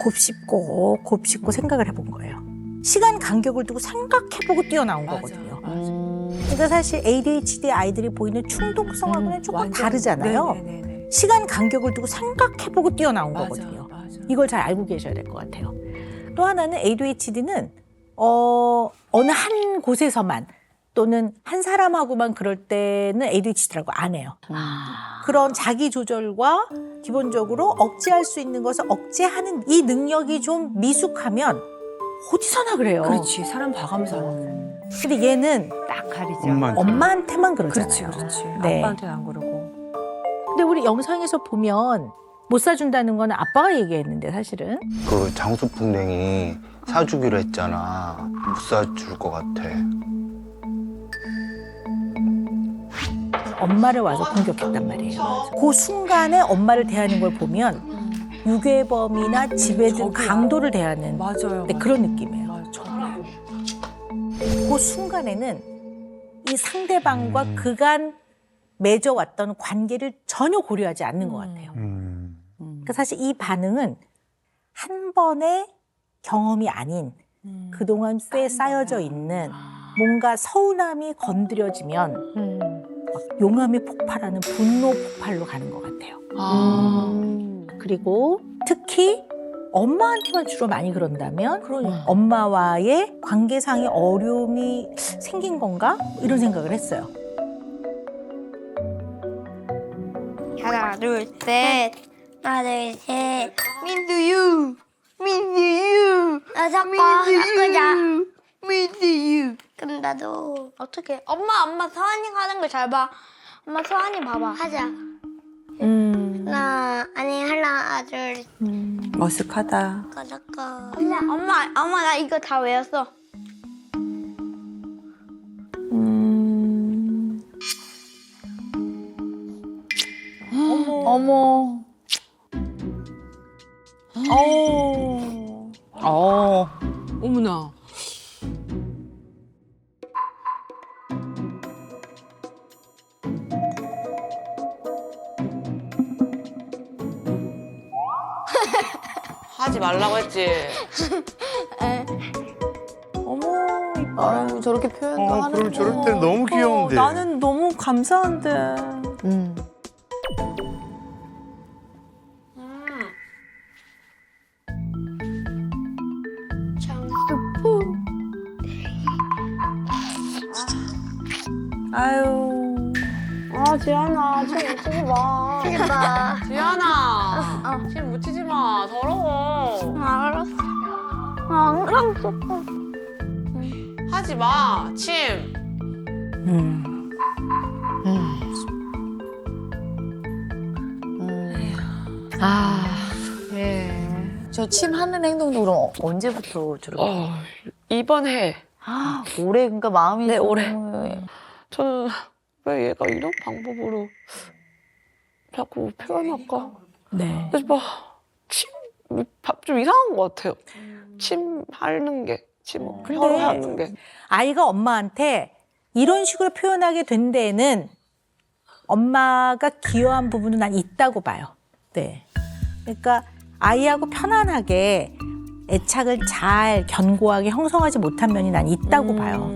곱씹고 생각을 해본 거예요. 시간 간격을 두고 생각해보고 뛰어나온 거거든요. 그러니까 사실 ADHD 아이들이 보이는 충동성하고는 조금 다르잖아요. 네네네. 시간 간격을 두고 생각해보고 뛰어나온 거거든요. 맞아. 이걸 잘 알고 계셔야 될 것 같아요. 또 하나는 ADHD는 어느 한 곳에서만 또는 한 사람하고만 그럴 때는 ADHD라고 안 해요. 그런 자기 조절과 기본적으로 억제할 수 있는 것을 억제하는 이 능력이 좀 미숙하면 어디서나 그래요. 그렇지. 사람 봐가면서 하는. 근데 얘는 딱 가리죠. 엄마한테만 그러잖아요. 그렇지. 네. 아빠한테는 안 그러고. 근데 우리 영상에서 보면 못 사준다는 건 아빠가 얘기했는데 사실은 그 장수풍뎅이 사주기로 했잖아. 못 사줄 것 같아. 엄마를 와서 공격했단 말이에요. 그 순간에 엄마를 대하는 걸 보면 유괴범이나 지배든 강도를 대하는 맞아요. 네, 그런 느낌이에요. 맞아요. 정말. 그 순간에는 이 상대방과 그간 맺어왔던 관계를 전혀 고려하지 않는 것 같아요. 그러니까 사실 이 반응은 한 번의 경험이 아닌 그동안 꽤 쌓여져 있는 뭔가 서운함이 건드려지면 막 용암이 폭발하는 분노 폭발로 가는 것 같아요. 그리고 특히 엄마한테만 주로 많이 그런다면 엄마와의 관계상의 어려움이 생긴 건가? 이런 생각을 했어요. 하나, 둘, 셋. 하나, 둘, 셋. 민두유. 나 자꾸 바꾸자. 민두유. 그럼 나도 어떻게? 엄마 서한이가 하는 걸 잘 봐. 엄마 서한이 봐봐. 하자. 하나, 둘, 머쓱하다. 잠깐. 엄마 나 이거 다 외웠어. 어머. 어머나. 하지 말라고 했지. 아유, 저렇게 표현도 하는 그럼 저럴 때는 너무 귀여운데. 나는 너무 감사한데. 아유. 지안아, 좀 웃지 마. 웃기다. 지안아. 침 묻히지 마. 더러워. 알았어. 안 그랬어. 하지 마. 침. 예. 저 침 하는 행동도 그럼 언제부터 저렇게? 이번 해. 올해 그러니까 마음이 네, 좀- 올해. 저는 왜 얘가 이런 방법으로 자꾸 표현할까? 네. 그래서 좀 이상한 것 같아요. 침 하는 게, 혀로 하는 게. 아이가 엄마한테 이런 식으로 표현하게 된 데에는 엄마가 기여한 부분은 난 있다고 봐요. 네. 그러니까 아이하고 편안하게 애착을 잘 견고하게 형성하지 못한 면이 난 있다고 봐요.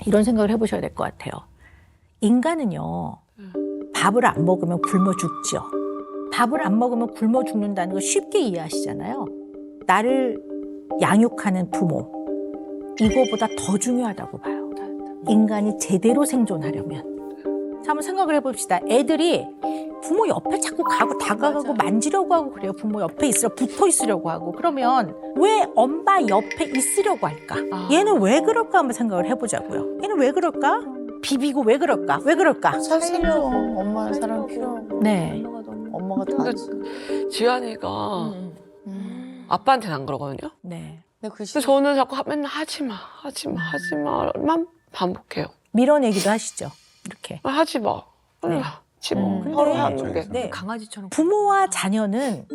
이런 생각을 해보셔야 될 것 같아요. 인간은요, 밥을 안 먹으면 굶어 죽죠. 밥을 안 먹으면 굶어 죽는다는 거 쉽게 이해하시잖아요. 나를 양육하는 부모, 이거보다 더 중요하다고 봐요. 인간이 제대로 생존하려면. 자, 한번 생각을 해봅시다. 애들이 부모 옆에 자꾸 가고 다가가고 만지려고 하고 그래요. 부모 옆에 붙어 있으려고 하고. 그러면 왜 엄마 옆에 있으려고 할까? 얘는 왜 그럴까 한번 생각을 해보자고요. 얘는 왜 그럴까? 비비고 왜 그럴까? 왜 그럴까? 살려. 엄마의 사랑 필요하고. 네. 엄마가 다. 지한이가 아빠한테는 안 그러거든요. 네. 근데 저는 자꾸 맨날 하지마만 반복해요. 밀어내기도 하시죠. 이렇게. 하지 마. 네. 혀로 하는 게. 네. 강아지처럼. 부모와 자녀는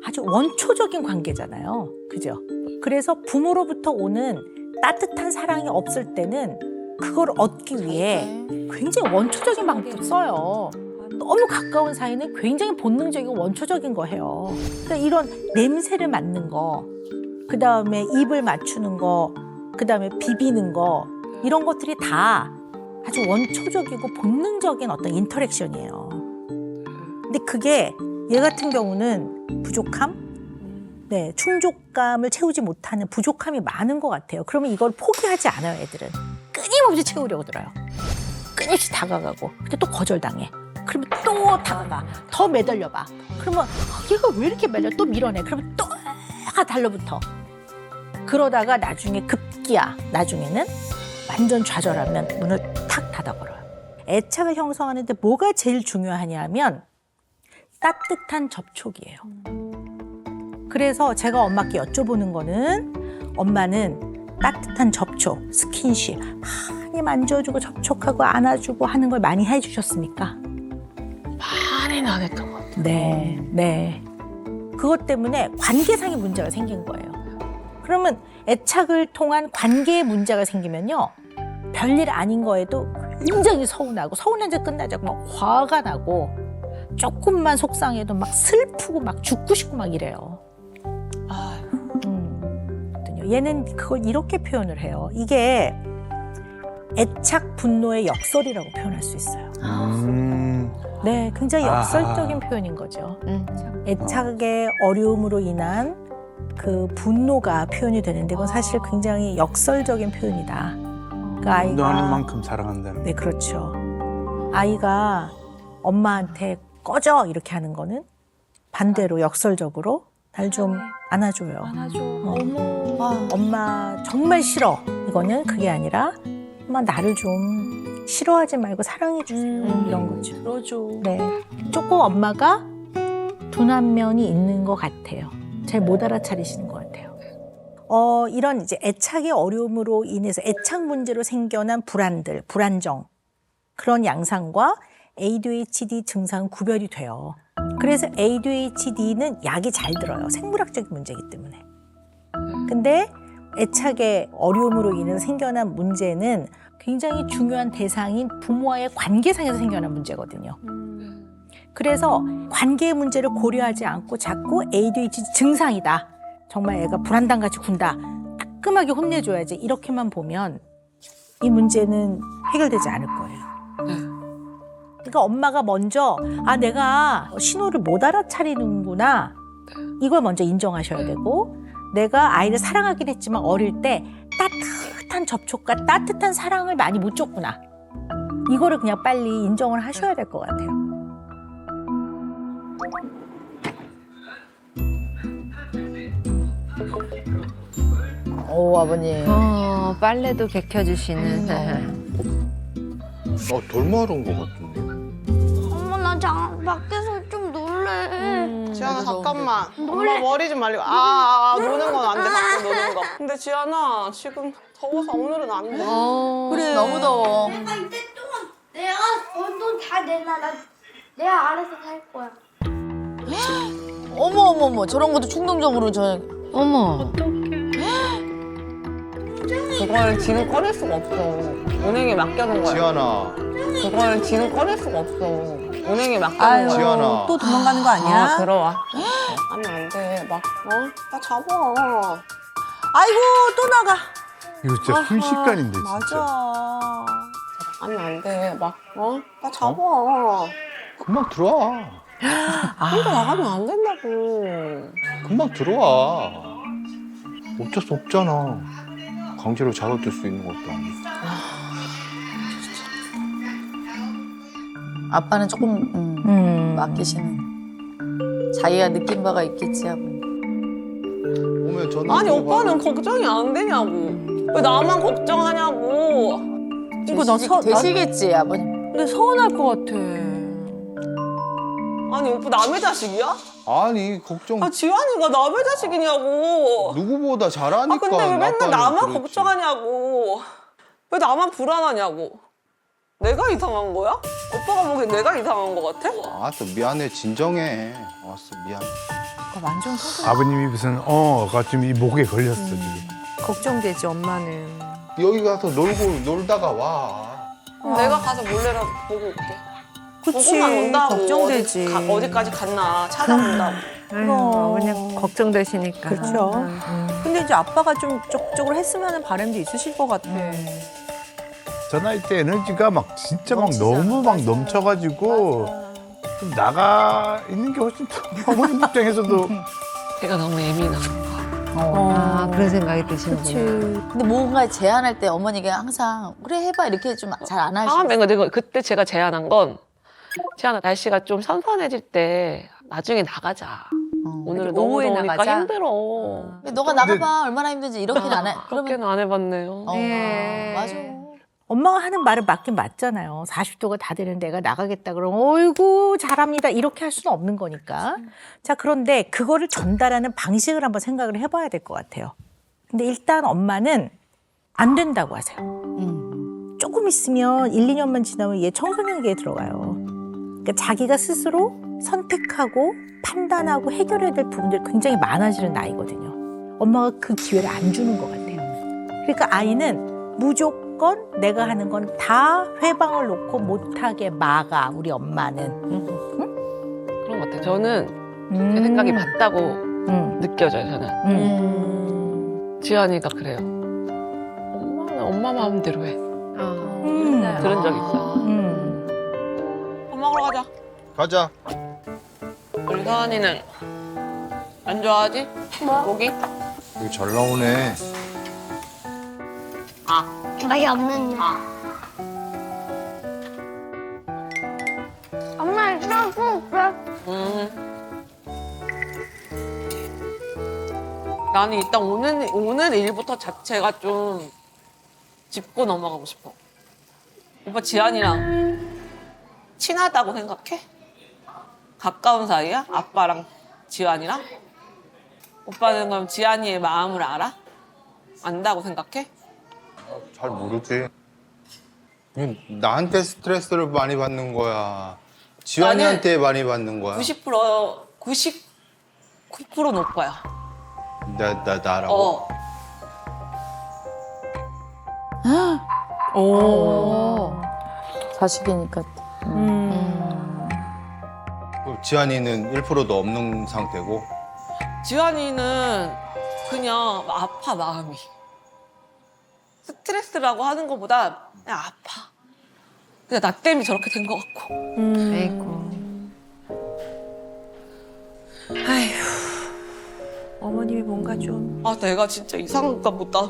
아주 원초적인 관계잖아요. 그죠? 그래서 부모로부터 오는 따뜻한 사랑이 없을 때는 그걸 얻기 위해 굉장히 원초적인 방법을 써요. 너무 가까운 사이는 굉장히 본능적이고 원초적인 거 해요. 그러니까 이런 냄새를 맡는 거, 그 다음에 입을 맞추는 거, 그 다음에 비비는 거, 이런 것들이 다 아주 원초적이고 본능적인 어떤 인터랙션이에요. 근데 그게 얘 같은 경우는 부족함? 네, 충족감을 채우지 못하는 부족함이 많은 것 같아요. 그러면 이걸 포기하지 않아요, 애들은. 끊임없이 채우려고 들어요. 끊임없이 다가가고. 근데 또 거절당해. 그러면 또 다가가. 더 매달려봐. 그러면 얘가 왜 이렇게 매달려? 또 밀어내. 그러면 또 달라붙어. 그러다가 나중에 급기야. 나중에는 완전 좌절하면 문을 탁 닫아버려요. 애착을 형성하는데 뭐가 제일 중요하냐면 따뜻한 접촉이에요. 그래서 제가 엄마께 여쭤보는 거는 엄마는 따뜻한 접촉, 스킨십 많이 만져주고 접촉하고 안아주고 하는 걸 많이 해주셨습니까? 많이는 안 했던 것 같아요. 네. 그것 때문에 관계상의 문제가 생긴 거예요. 그러면 애착을 통한 관계의 문제가 생기면요. 별일 아닌 거에도 굉장히 서운한 지 끝나자고 막 화가 나고 조금만 속상해도 막 슬프고 막 죽고 싶고 막 이래요. 얘는 그걸 이렇게 표현을 해요. 이게 애착 분노의 역설이라고 표현할 수 있어요. 네, 굉장히 역설적인 표현인 거죠. 애착의 어려움으로 인한 그 분노가 표현이 되는데 그건 사실 굉장히 역설적인 표현이다. 그러니까 운동하는 만큼 사랑한다는. 네, 그렇죠. 아이가 엄마한테 꺼져 이렇게 하는 거는 반대로 역설적으로 날 좀 안아줘요. 엄마 정말 싫어. 이거는 그게 아니라 엄마 나를 좀 싫어하지 말고 사랑해주세요. 이런 거죠. 들어줘. 네, 조금 엄마가 둔한 면이 있는 것 같아요. 잘 못 알아차리시는 것 같아요. 이런 이제 애착의 어려움으로 인해서 애착 문제로 생겨난 불안들, 불안정 그런 양상과 ADHD 증상은 구별이 돼요. 그래서 ADHD는 약이 잘 들어요. 생물학적인 문제이기 때문에. 근데 애착의 어려움으로 인해서 생겨난 문제는 굉장히 중요한 대상인 부모와의 관계상에서 생겨난 문제거든요. 그래서 관계의 문제를 고려하지 않고 자꾸 ADHD 증상이다. 정말 애가 불안당같이 군다. 따끔하게 혼내줘야지. 이렇게만 보면 이 문제는 해결되지 않을 거예요. 그러니까 엄마가 먼저 내가 신호를 못 알아차리는구나. 이걸 먼저 인정하셔야 되고 내가 아이를 사랑하긴 했지만 어릴 때 따뜻한 접촉과 따뜻한 사랑을 많이 못 줬구나. 이거를 그냥 빨리 인정을 하셔야 될 것 같아요. 오, 아버님. 빨래도 개켜주시는. 돌마른 것 같은데. 엄마 나 밖에서 좀 놀고 지안아 잠깐만. 엄마 머리 좀 말리고. 노는 건 안 돼. 밖에 노는 거. 근데 지안아 지금 더워서 오늘은 안 돼. 그래. 너무 더워. 내가 이때 동안 내가 돈 다 내놔. 내가 알아서 살 거야. 어머 저런 것도 충동적으로 저. 어머. 그걸 지금 꺼낼 수가 없어. 은행에 맡겨놓은 거야. 지안아, 그걸 지금 꺼낼 수가 없어. 은행에 맡겨놓은 아유, 거야. 지연아. 또 도망가는 거 아니야? 들어와. 하면 안 돼. 나 잡아. 아이고, 또 나가. 이거 진짜 순식간인데 진짜. 맞아. 하면 안 돼. 나 잡아. 금방 들어와. 혼자 나가면 안 된다고. 금방 들어와. 어쩔 수 없잖아. 강제로 잡아둘 수 있는 것도 아니고. 아빠는 조금 맡기시는. 자기가 느낀 바가 있겠지 하고. 오면 전화. 아니 오빠는 걱정이 안 되냐고. 왜 나만 걱정하냐고. 이거 되시겠지 아버님. 근데 서운할 것 같아. 아니 오빠 남의 자식이야? 아니 걱정. 지환이가 남의 자식이냐고. 누구보다 잘하니까. 근데 왜 맨날 아빠는 나만 그렇지. 걱정하냐고. 왜 나만 불안하냐고. 내가 이상한 거야? 오빠가 보기엔 내가 이상한 거 같아? 알았어, 미안해. 진정해. 알았어, 미안해. 완전 아버님이 무슨 가 지금 이 목에 걸렸어 지금. 걱정되지, 엄마는. 여기 가서 놀다가 와. 그럼 내가 가서 몰래라도 보고 올게. 그치, 보고만 온다고. 걱정되지. 어디까지 갔나 찾아본다고. 아유, 어머니 걱정되시니까. 그렇죠. 근데 이제 아빠가 좀 적극적으로 했으면 바람도 있으실 것 같아. 저 나이 때 에너지가 막 진짜 막 너무 막 넘쳐가지고 좀 나가 있는 게 훨씬 더 어머님 입장에서도 걔가 너무 예민한 아, 그런 생각이 드시는구나. 근데 뭔가 제안할 때 어머니가 항상 그래 해봐 이렇게 좀 잘 안 하시고. 내가 그때 제가 제안한 건 지안아 날씨가 좀 선선해질 때 나중에 나가자. 오늘은 너무 오후에 더우니까 나가자? 힘들어. 너가 나가봐 얼마나 힘든지 이렇게는 안 해. 그렇게는 안 해봤네요. 맞아. 엄마가 하는 말은 맞긴 맞잖아요. 40도가 다 되는 데가 나가겠다 그러면 어이구 잘합니다 이렇게 할 수는 없는 거니까. 자 그런데 그거를 전달하는 방식을 한번 생각을 해봐야 될 것 같아요. 근데 일단 엄마는 안 된다고 하세요. 조금 있으면 1, 2년만 지나면 얘 청소년기에 들어가요. 그러니까 자기가 스스로 선택하고 판단하고 해결해야 될 부분들이 굉장히 많아지는 나이거든요. 엄마가 그 기회를 안 주는 것 같아요. 그러니까 아이는 무조건 내가 하는 건 다 회방을 놓고 못하게 막아 우리 엄마는. 그런 것 같아요. 저는 제 생각이 맞다고 느껴져요. 저는. 지안이가 그래요. 엄마는 엄마 마음대로 해. 들은 적 있어. 밥 먹으러 가자. 가자. 우리 서한이는 안 좋아하지? 고기? 여기 잘 나오네. 맛이 없는. 엄마 떡국. 나는 일단 오늘 일부터 자체가 좀 짚고 넘어가고 싶어. 오빠 지안이랑 친하다고 생각해? 가까운 사이야? 아빠랑 지안이랑? 오빠는 그럼 지안이의 마음을 알아? 안다고 생각해? 잘 모르지. 그냥 나한테 스트레스를 많이 받는 거야. 지환이한테 많이 받는 거야. 99%는 오빠야. 나라고. 자식이니까. 지환이는 1%도 없는 상태고. 지환이는 그냥 아파 마음이. 스트레스라고 하는 것보다 그냥 아파. 그냥 나 때문에 저렇게 된 것 같고. 아이고. 어머님이 뭔가 좀. 내가 진짜 이상한가 보다.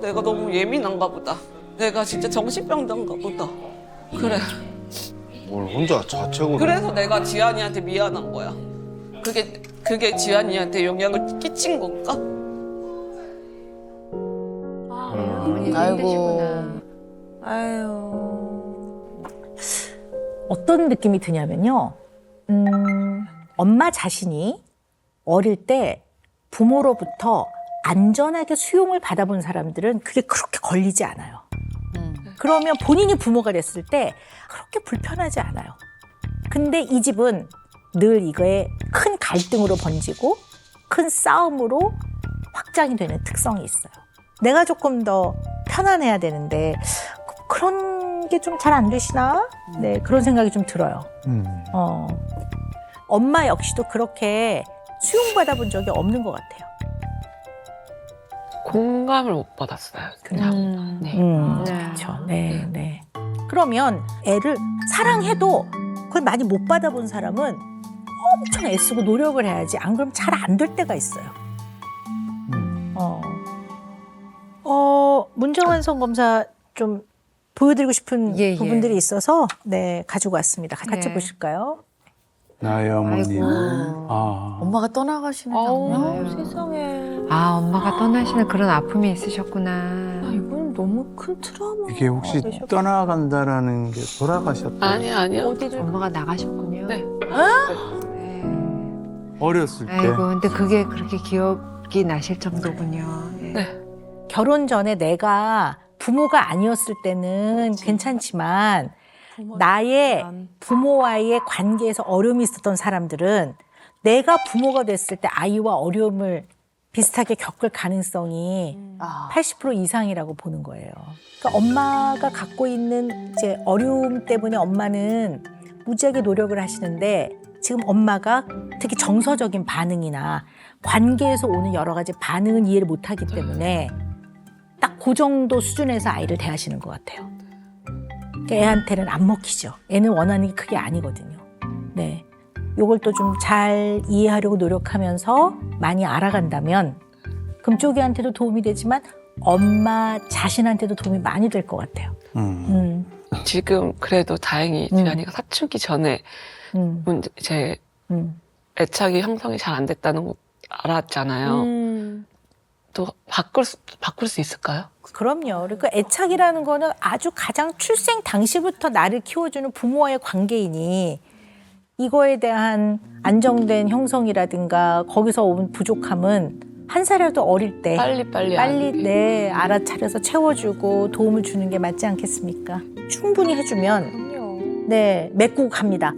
내가 너무 예민한가 보다. 내가 진짜 정신병자인가 보다. 그래. 뭘 혼자 자책으로. 그래서 내가 지안이한테 미안한 거야. 그게 지안이한테 영향을 끼친 건가? 아이고. 어떤 느낌이 드냐면요. 엄마 자신이 어릴 때 부모로부터 안전하게 수용을 받아본 사람들은 그게 그렇게 걸리지 않아요. 그러면 본인이 부모가 됐을 때 그렇게 불편하지 않아요. 근데 이 집은 늘 이거에 큰 갈등으로 번지고 큰 싸움으로 확장이 되는 특성이 있어요. 내가 조금 더 편안해야 되는데 그런 게 좀 잘 안 되시나? 네, 그런 생각이 좀 들어요. 엄마 역시도 그렇게 수용받아 본 적이 없는 것 같아요. 공감을 못 받았어요. 그냥. 네. 그렇죠. 네, 네. 그러면 애를 사랑해도 그걸 많이 못 받아본 사람은 엄청 애쓰고 노력을 해야지. 안 그러면 잘 안 될 때가 있어요. 문정환 성검사 좀 보여드리고 싶은 예, 예. 부분들이 있어서 네 가지고 왔습니다. 같이 네. 보실까요? 나의 어머님. 아이고. 아. 엄마가 떠나가시는 장면. 세상에. 아, 엄마가 떠나시는 그런 아픔이 있으셨구나. 이건 너무 큰 트라우마. 이게 혹시 떠나간다라는 게 돌아가셨다. 아니요. 엄마가 나가셨군요. 네. 네. 어렸을 때. 아이고, 근데 그게 그렇게 기억이 나실 정도군요. 네. 네. 결혼 전에 내가 부모가 아니었을 때는 괜찮지만 나의 부모와의 관계에서 어려움이 있었던 사람들은 내가 부모가 됐을 때 아이와 어려움을 비슷하게 겪을 가능성이 80% 이상이라고 보는 거예요. 그러니까 엄마가 갖고 있는 이제 어려움 때문에 엄마는 무지하게 노력을 하시는데 지금 엄마가 특히 정서적인 반응이나 관계에서 오는 여러 가지 반응은 이해를 못하기 때문에 딱 그 정도 수준에서 아이를 대하시는 것 같아요. 그러니까 애한테는 안 먹히죠. 애는 원하는 게 그게 아니거든요. 네, 요걸 또 좀 잘 이해하려고 노력하면서 많이 알아간다면 금쪽이한테도 도움이 되지만 엄마 자신한테도 도움이 많이 될 것 같아요. 지금 그래도 다행히 지안이가 사춘기 전에 제 애착이 형성이 잘 안 됐다는 거 알았잖아요. 또 바꿀 수 있을까요? 그럼요. 그러니까 애착이라는 거는 아주 가장 출생 당시부터 나를 키워주는 부모와의 관계이니 이거에 대한 안정된 형성이라든가 거기서 온 부족함은 한 살이라도 어릴 때 빨리 네, 알아차려서 채워주고 도움을 주는 게 맞지 않겠습니까? 충분히 해주면 네, 메꾸고 갑니다.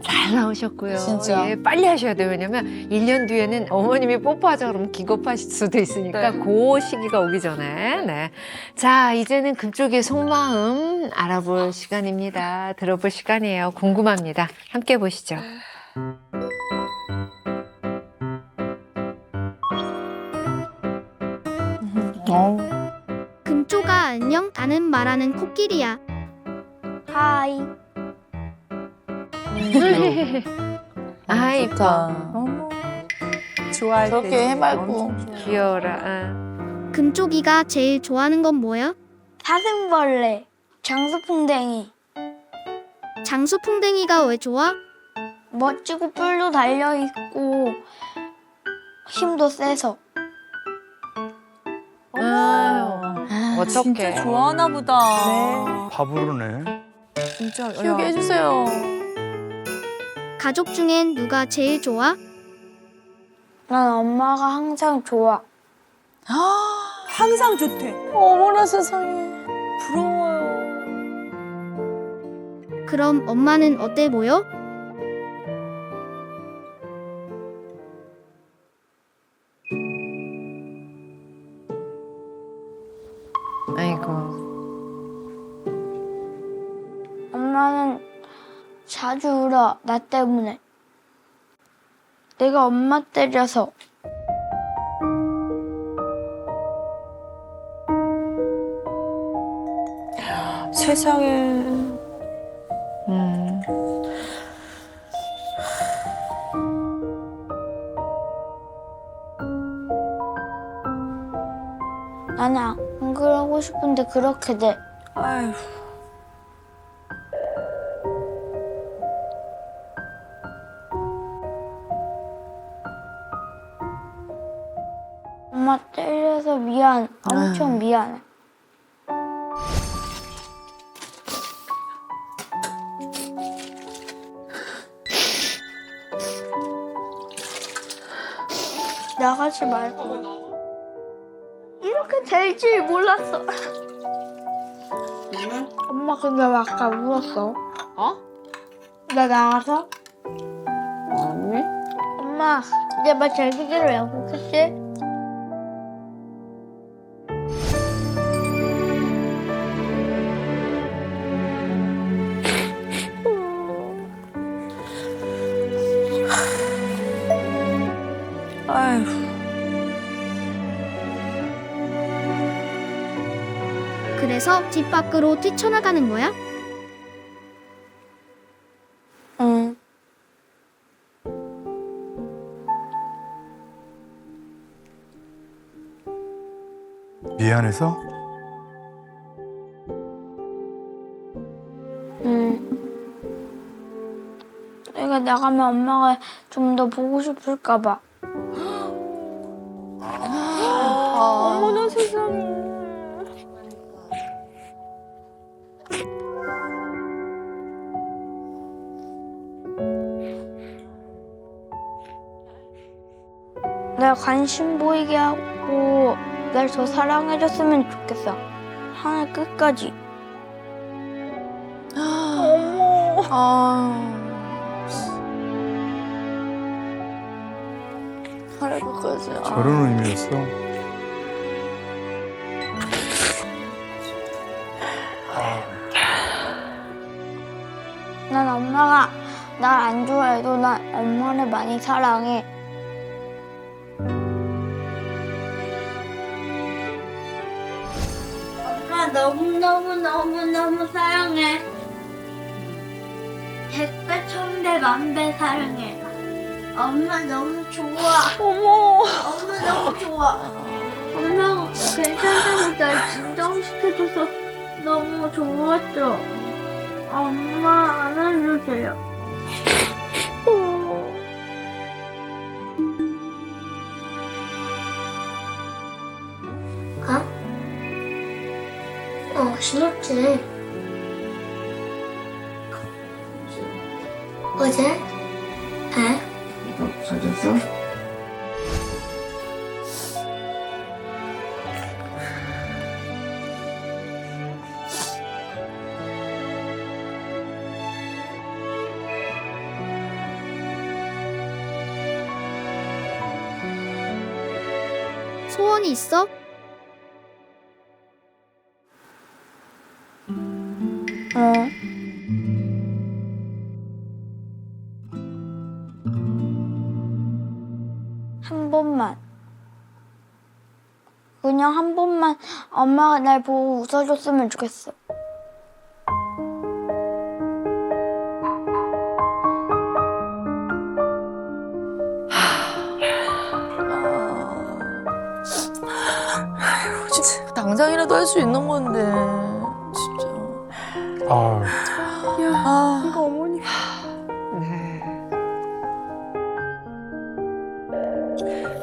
잘 나오셨고요. 진짜. 예, 빨리 하셔야 돼요. 왜냐면 1년 뒤에는 어머님이 뽀뽀하자 그러면 기겁하실 수도 있으니까 그 시기가 오기 전에. 네. 자, 이제는 금쪽의 속마음 알아볼 시간입니다. 들어볼 시간이에요. 궁금합니다. 함께 보시죠. 금쪽아 안녕. 나는 말하는 코끼리야. 하이. 아, 이뻐. 좋다. 좋아할 저렇게 때 해맑고. 귀여워라. 아. 금쪽이가 제일 좋아하는 건 뭐야? 사슴벌레, 장수풍뎅이. 장수풍뎅이가 왜 좋아? 멋지고 뿔도 달려있고 힘도 세서. 어떡해. 진짜 좋아하나 보다. 바보르네. 진짜 키우게 해주세요. 가족 중엔 누가 제일 좋아? 난 엄마가 항상 좋아. 항상 좋대. 어머나 세상에. 부러워요. 그럼 엄마는 어때 보여? 아이고. 엄마는 자주 울어, 나 때문에. 내가 엄마 때려서. 세상에. 나는 안 그러고 싶은데 그렇게 돼. 아휴. 엄마 때려서 미안. 엄청 미안해. 나가지 말고. 이렇게 될 줄 몰랐어. 엄마 근데 왜 아까 울었어? 어? 나 나가서? 아니. 엄마 내 말 잘 듣기로 약속했지? 아휴. 그래서 집 밖으로 뛰쳐나가는 거야? 응. 미안해서? 응. 내가 나가면 엄마가 좀 더 보고 싶을까 봐. 어머나 세상에. 내가 관심 보이게 하고 날 더 사랑해줬으면 좋겠어. 하늘 끝까지. 아. 하늘 끝까지. 저런 의미였어. 난 엄마가 날 안 좋아해도 난 엄마를 많이 사랑해. 엄마 너무너무너무너무 사랑해. 100배, 1000배, 1000배 사랑해. 엄마 너무 좋아. 어머. 엄마 너무 좋아. 엄마가 괜찮다고 날 진정시켜줘서 너무 좋았어. 엄마 안아주세요. 가? 신었지. 어제? 배? 잘 잤어? 소원이 있어? 한 번만. 그냥 한 번만 엄마가 날 보고 웃어줬으면 좋겠어. 아휴, 진짜 당장이라도 할 수 있는 건데. 진짜. 아, 아. 네.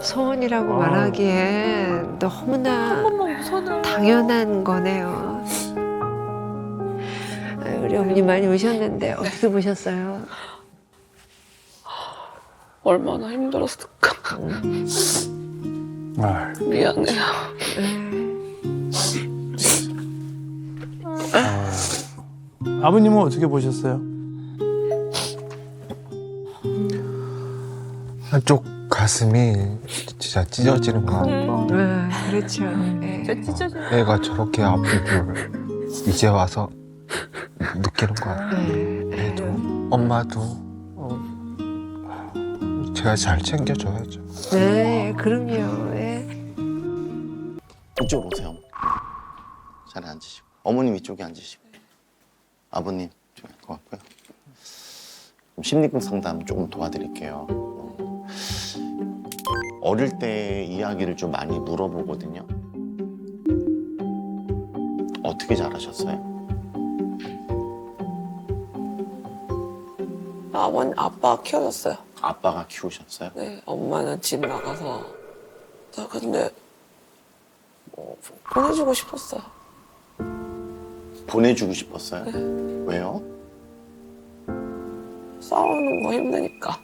소원이라고 말하기에 너무나 당연한 거네요. 아유, 우리 어머니 많이 우셨는데 어떻게 보셨어요? 얼마나 힘들었을까. 아, 미안해요. 아버님은 어떻게 보셨어요? 한쪽 가슴이 진짜 찢어지는 것 같고 그렇죠. 네. 애가 저렇게 아픈 줄 이제 와서 느끼는 것 같아요. 애도 엄마도 제가 잘 챙겨줘야죠. 네, 그럼요. 네. 이쪽으로 오세요. 자리에 앉으시고 어머님 이쪽에 앉으시고 아버님 이쪽에 앉을 것 같고요. 그럼 심리적 상담 조금 도와드릴게요. 어릴 때 이야기를 좀 많이 물어보거든요. 어떻게 잘하셨어요? 아빠가 키워줬어요. 아빠가 키우셨어요? 네, 엄마는 집 나가서. 나 근데 뭐 보내주고 싶었어요. 보내주고 싶었어요? 왜요? 싸우는 거 힘드니까.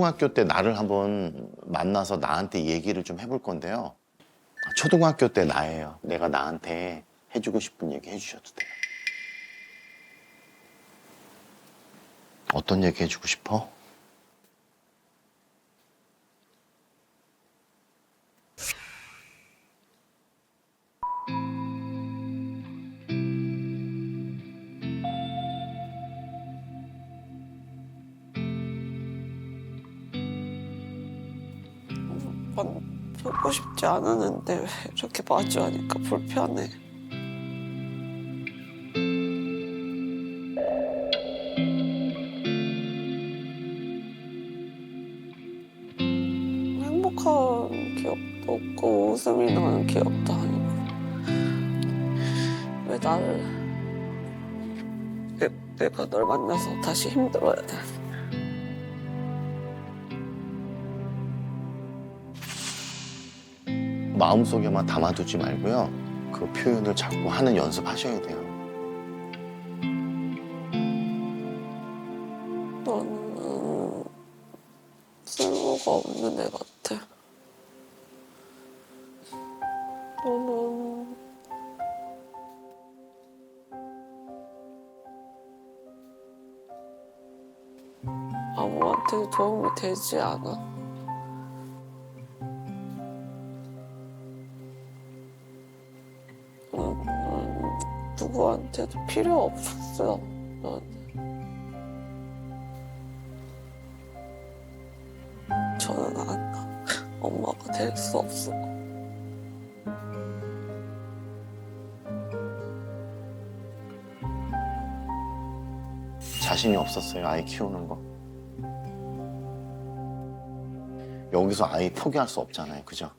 초등학교 때 나를 한번 만나서 나한테 얘기를 좀 해볼 건데요. 초등학교 때 나예요. 내가 나한테 해주고 싶은 얘기 해주셔도 돼요. 어떤 얘기 해주고 싶어? 보고 싶지 않았는데 왜 이렇게 마주하니까 불편해. 행복한 기억도 없고 웃음이 나는 기억도 아니고 왜 나를 내가 널 만나서 다시 힘들어야 돼. 마음속에만 담아두지 말고요. 그 표현을 자꾸 하는 연습하셔야 돼요. 너는 쓸모가 없는 애 같아. 너는 아무한테도 도움이 되지 않아. 누구한테도 필요 없었어. 저는 엄마가 될 수 없어. 자신이 없었어요, 아이 키우는 거. 여기서 아이 포기할 수 없잖아요, 그죠?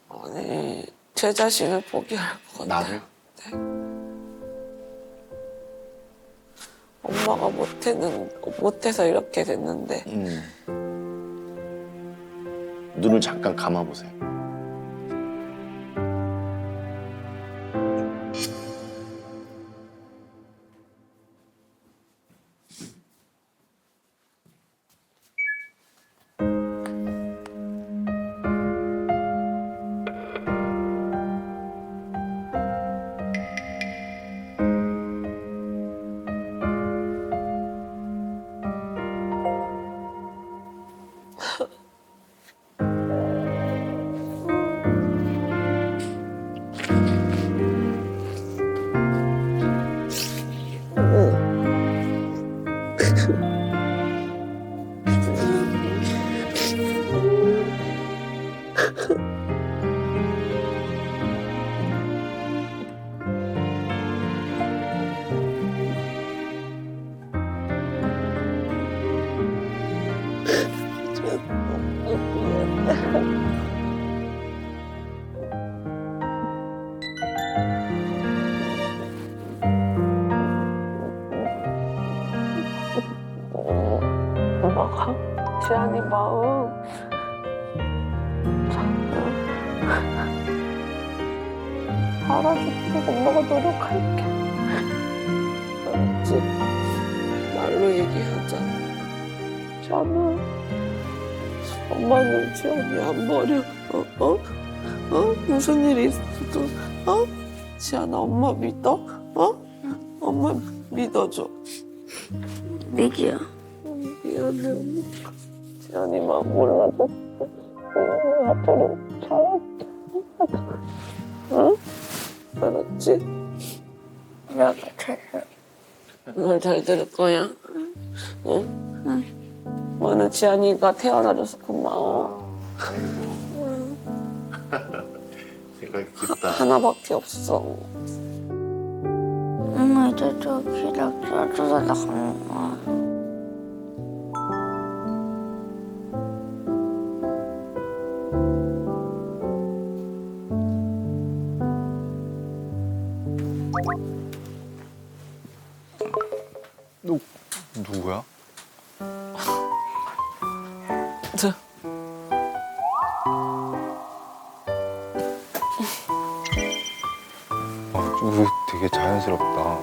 아니, 제 자신을 포기할 것 같아요. 나를? 네. 엄마가 못해서 이렇게 됐는데. 눈을 잠깐 감아보세요. 엄마가 지안이 마음 알아주고 엄마가 노력할게. 알았지? 말로 얘기하자. 지안아, 엄마는 지안이 안 버려. 무슨 일이 있어도 지안아 엄마 믿어? 엄마 믿어줘. 미기야. 미안해 엄마. 지안이 마음 몰라줬어. 앞으로 잘할게. 응? 알았지? 내가 잘해. 말 잘 들을 거야. 응? 응. 오늘 지안이가 태어나줘서 고마워. 생각이 깊다. 하나밖에 없어. 엄마 이제 저 기력 써줘서 가는 거야. 누구야? 우리 되게 자연스럽다.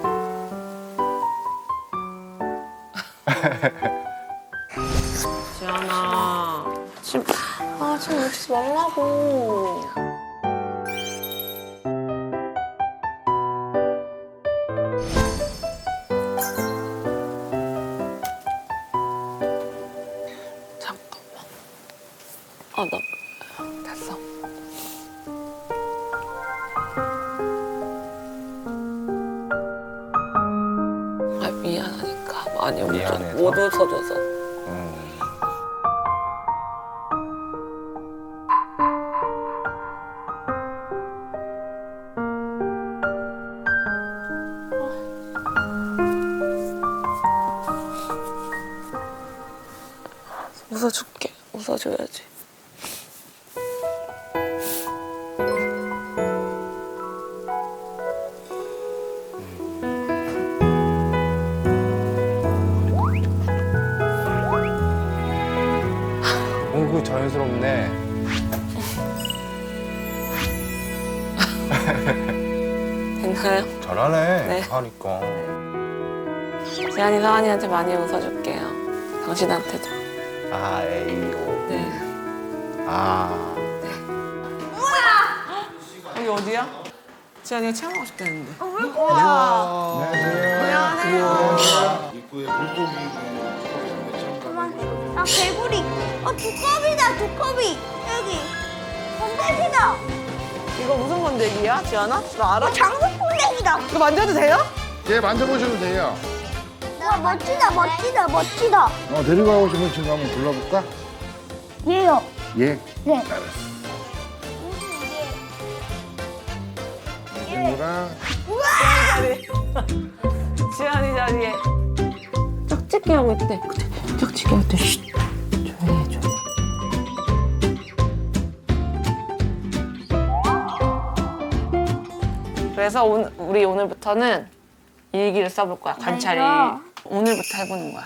지안아. 아, 지금 놓치지 말라고. 잠깐만. 아, 나 됐어. 아, 미안하니까 많이 미안해서? 못 웃어줘서. 웃어줄게. 웃어줘야지. 그 자연스럽네. 됐나요? 잘하네. 네. 하니까. 지안이 서한이한테 많이 웃어줄게요. 당신한테도. 아, 에이요. 네. 아. 여기 어디야? 지안이가 체험하고 싶다는데. 나 개구리. 두꺼비다, 두꺼비. 여기. 건데기다. 이거 무슨 건데기야, 지안아? 나 알아? 장수 건데기다. 이거 만져도 돼요? 예, 만져보셔도 돼요. 와, 멋지다, 멋지다, 멋지다. 데리고 가고 싶은 친구 한번 불러볼까? 얘요. 예. 네. 친구랑 지안이 자리에. 짝짓기 하고 있대. 짝짓기 할 때, 쉿. 조용히 해, 조용히. 그래서 우리 오늘부터는 일기를 써볼 거야, 관찰일. 오늘부터 해보는 거야.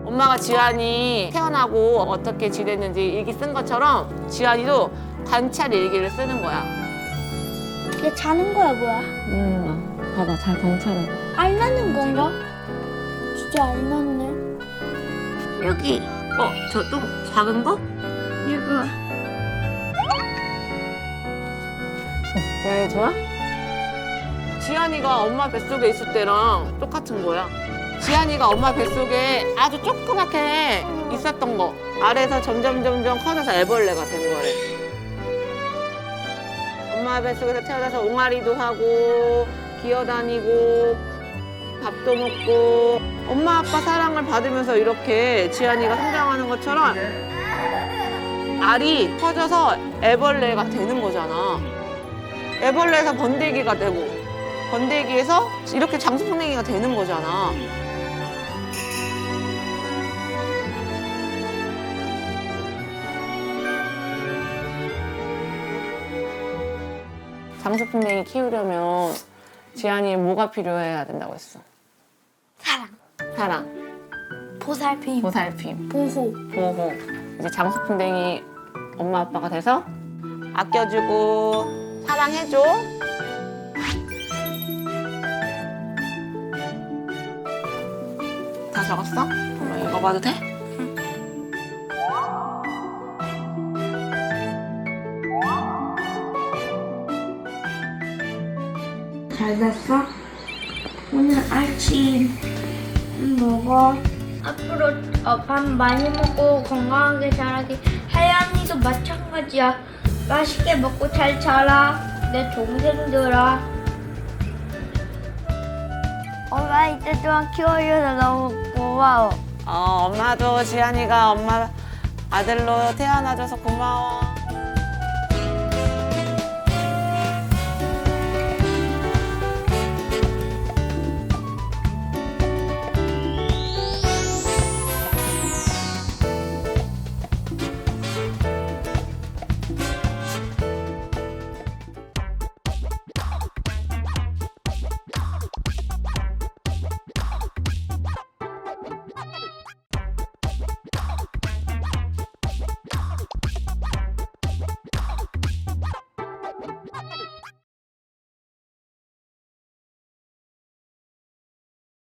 엄마가 지안이 태어나고 어떻게 지냈는지 일기 쓴 것처럼 지안이도 관찰 일기를 쓰는 거야. 얘 자는 거야, 뭐야? 봐봐, 잘 관찰해. 알 낳는 건가? 진짜 알 낳네. 여기. 저 좀 작은 거? 이거. 지안이 좋아? 지안이가 엄마 뱃속에 있을 때랑 똑같은 거야. 지안이가 엄마 뱃속에 아주 조그맣게 있었던 거. 아래서 점점 커져서 애벌레가 된 거래. 엄마 뱃속에서 태어나서 옹알이도 하고 기어다니고 밥도 먹고 엄마 아빠 사랑을 받으면서 이렇게 지안이가 성장하는 것처럼 알이 커져서 애벌레가 되는 거잖아. 애벌레에서 번데기가 되고 번데기에서 이렇게 장수풍뎅이가 되는 거잖아. 장수풍뎅이 키우려면 지안이 뭐가 필요해야 된다고 했어? 사랑. 보살핌. 보살핌. 보호. 보호. 이제 장수풍뎅이 엄마 아빠가 돼서 아껴주고 사랑해줘. 다 적었어? 엄마 읽어봐도 돼? 잘 잤어? 오늘 아침 먹어. 앞으로 밥 많이 먹고 건강하게 자라기. 혜연이도 마찬가지야. 맛있게 먹고 잘 자라. 내 동생들아. 엄마 이때 동안 키워줘서 너무 고마워. 엄마도 지안이가 엄마 아들로 태어나줘서 고마워.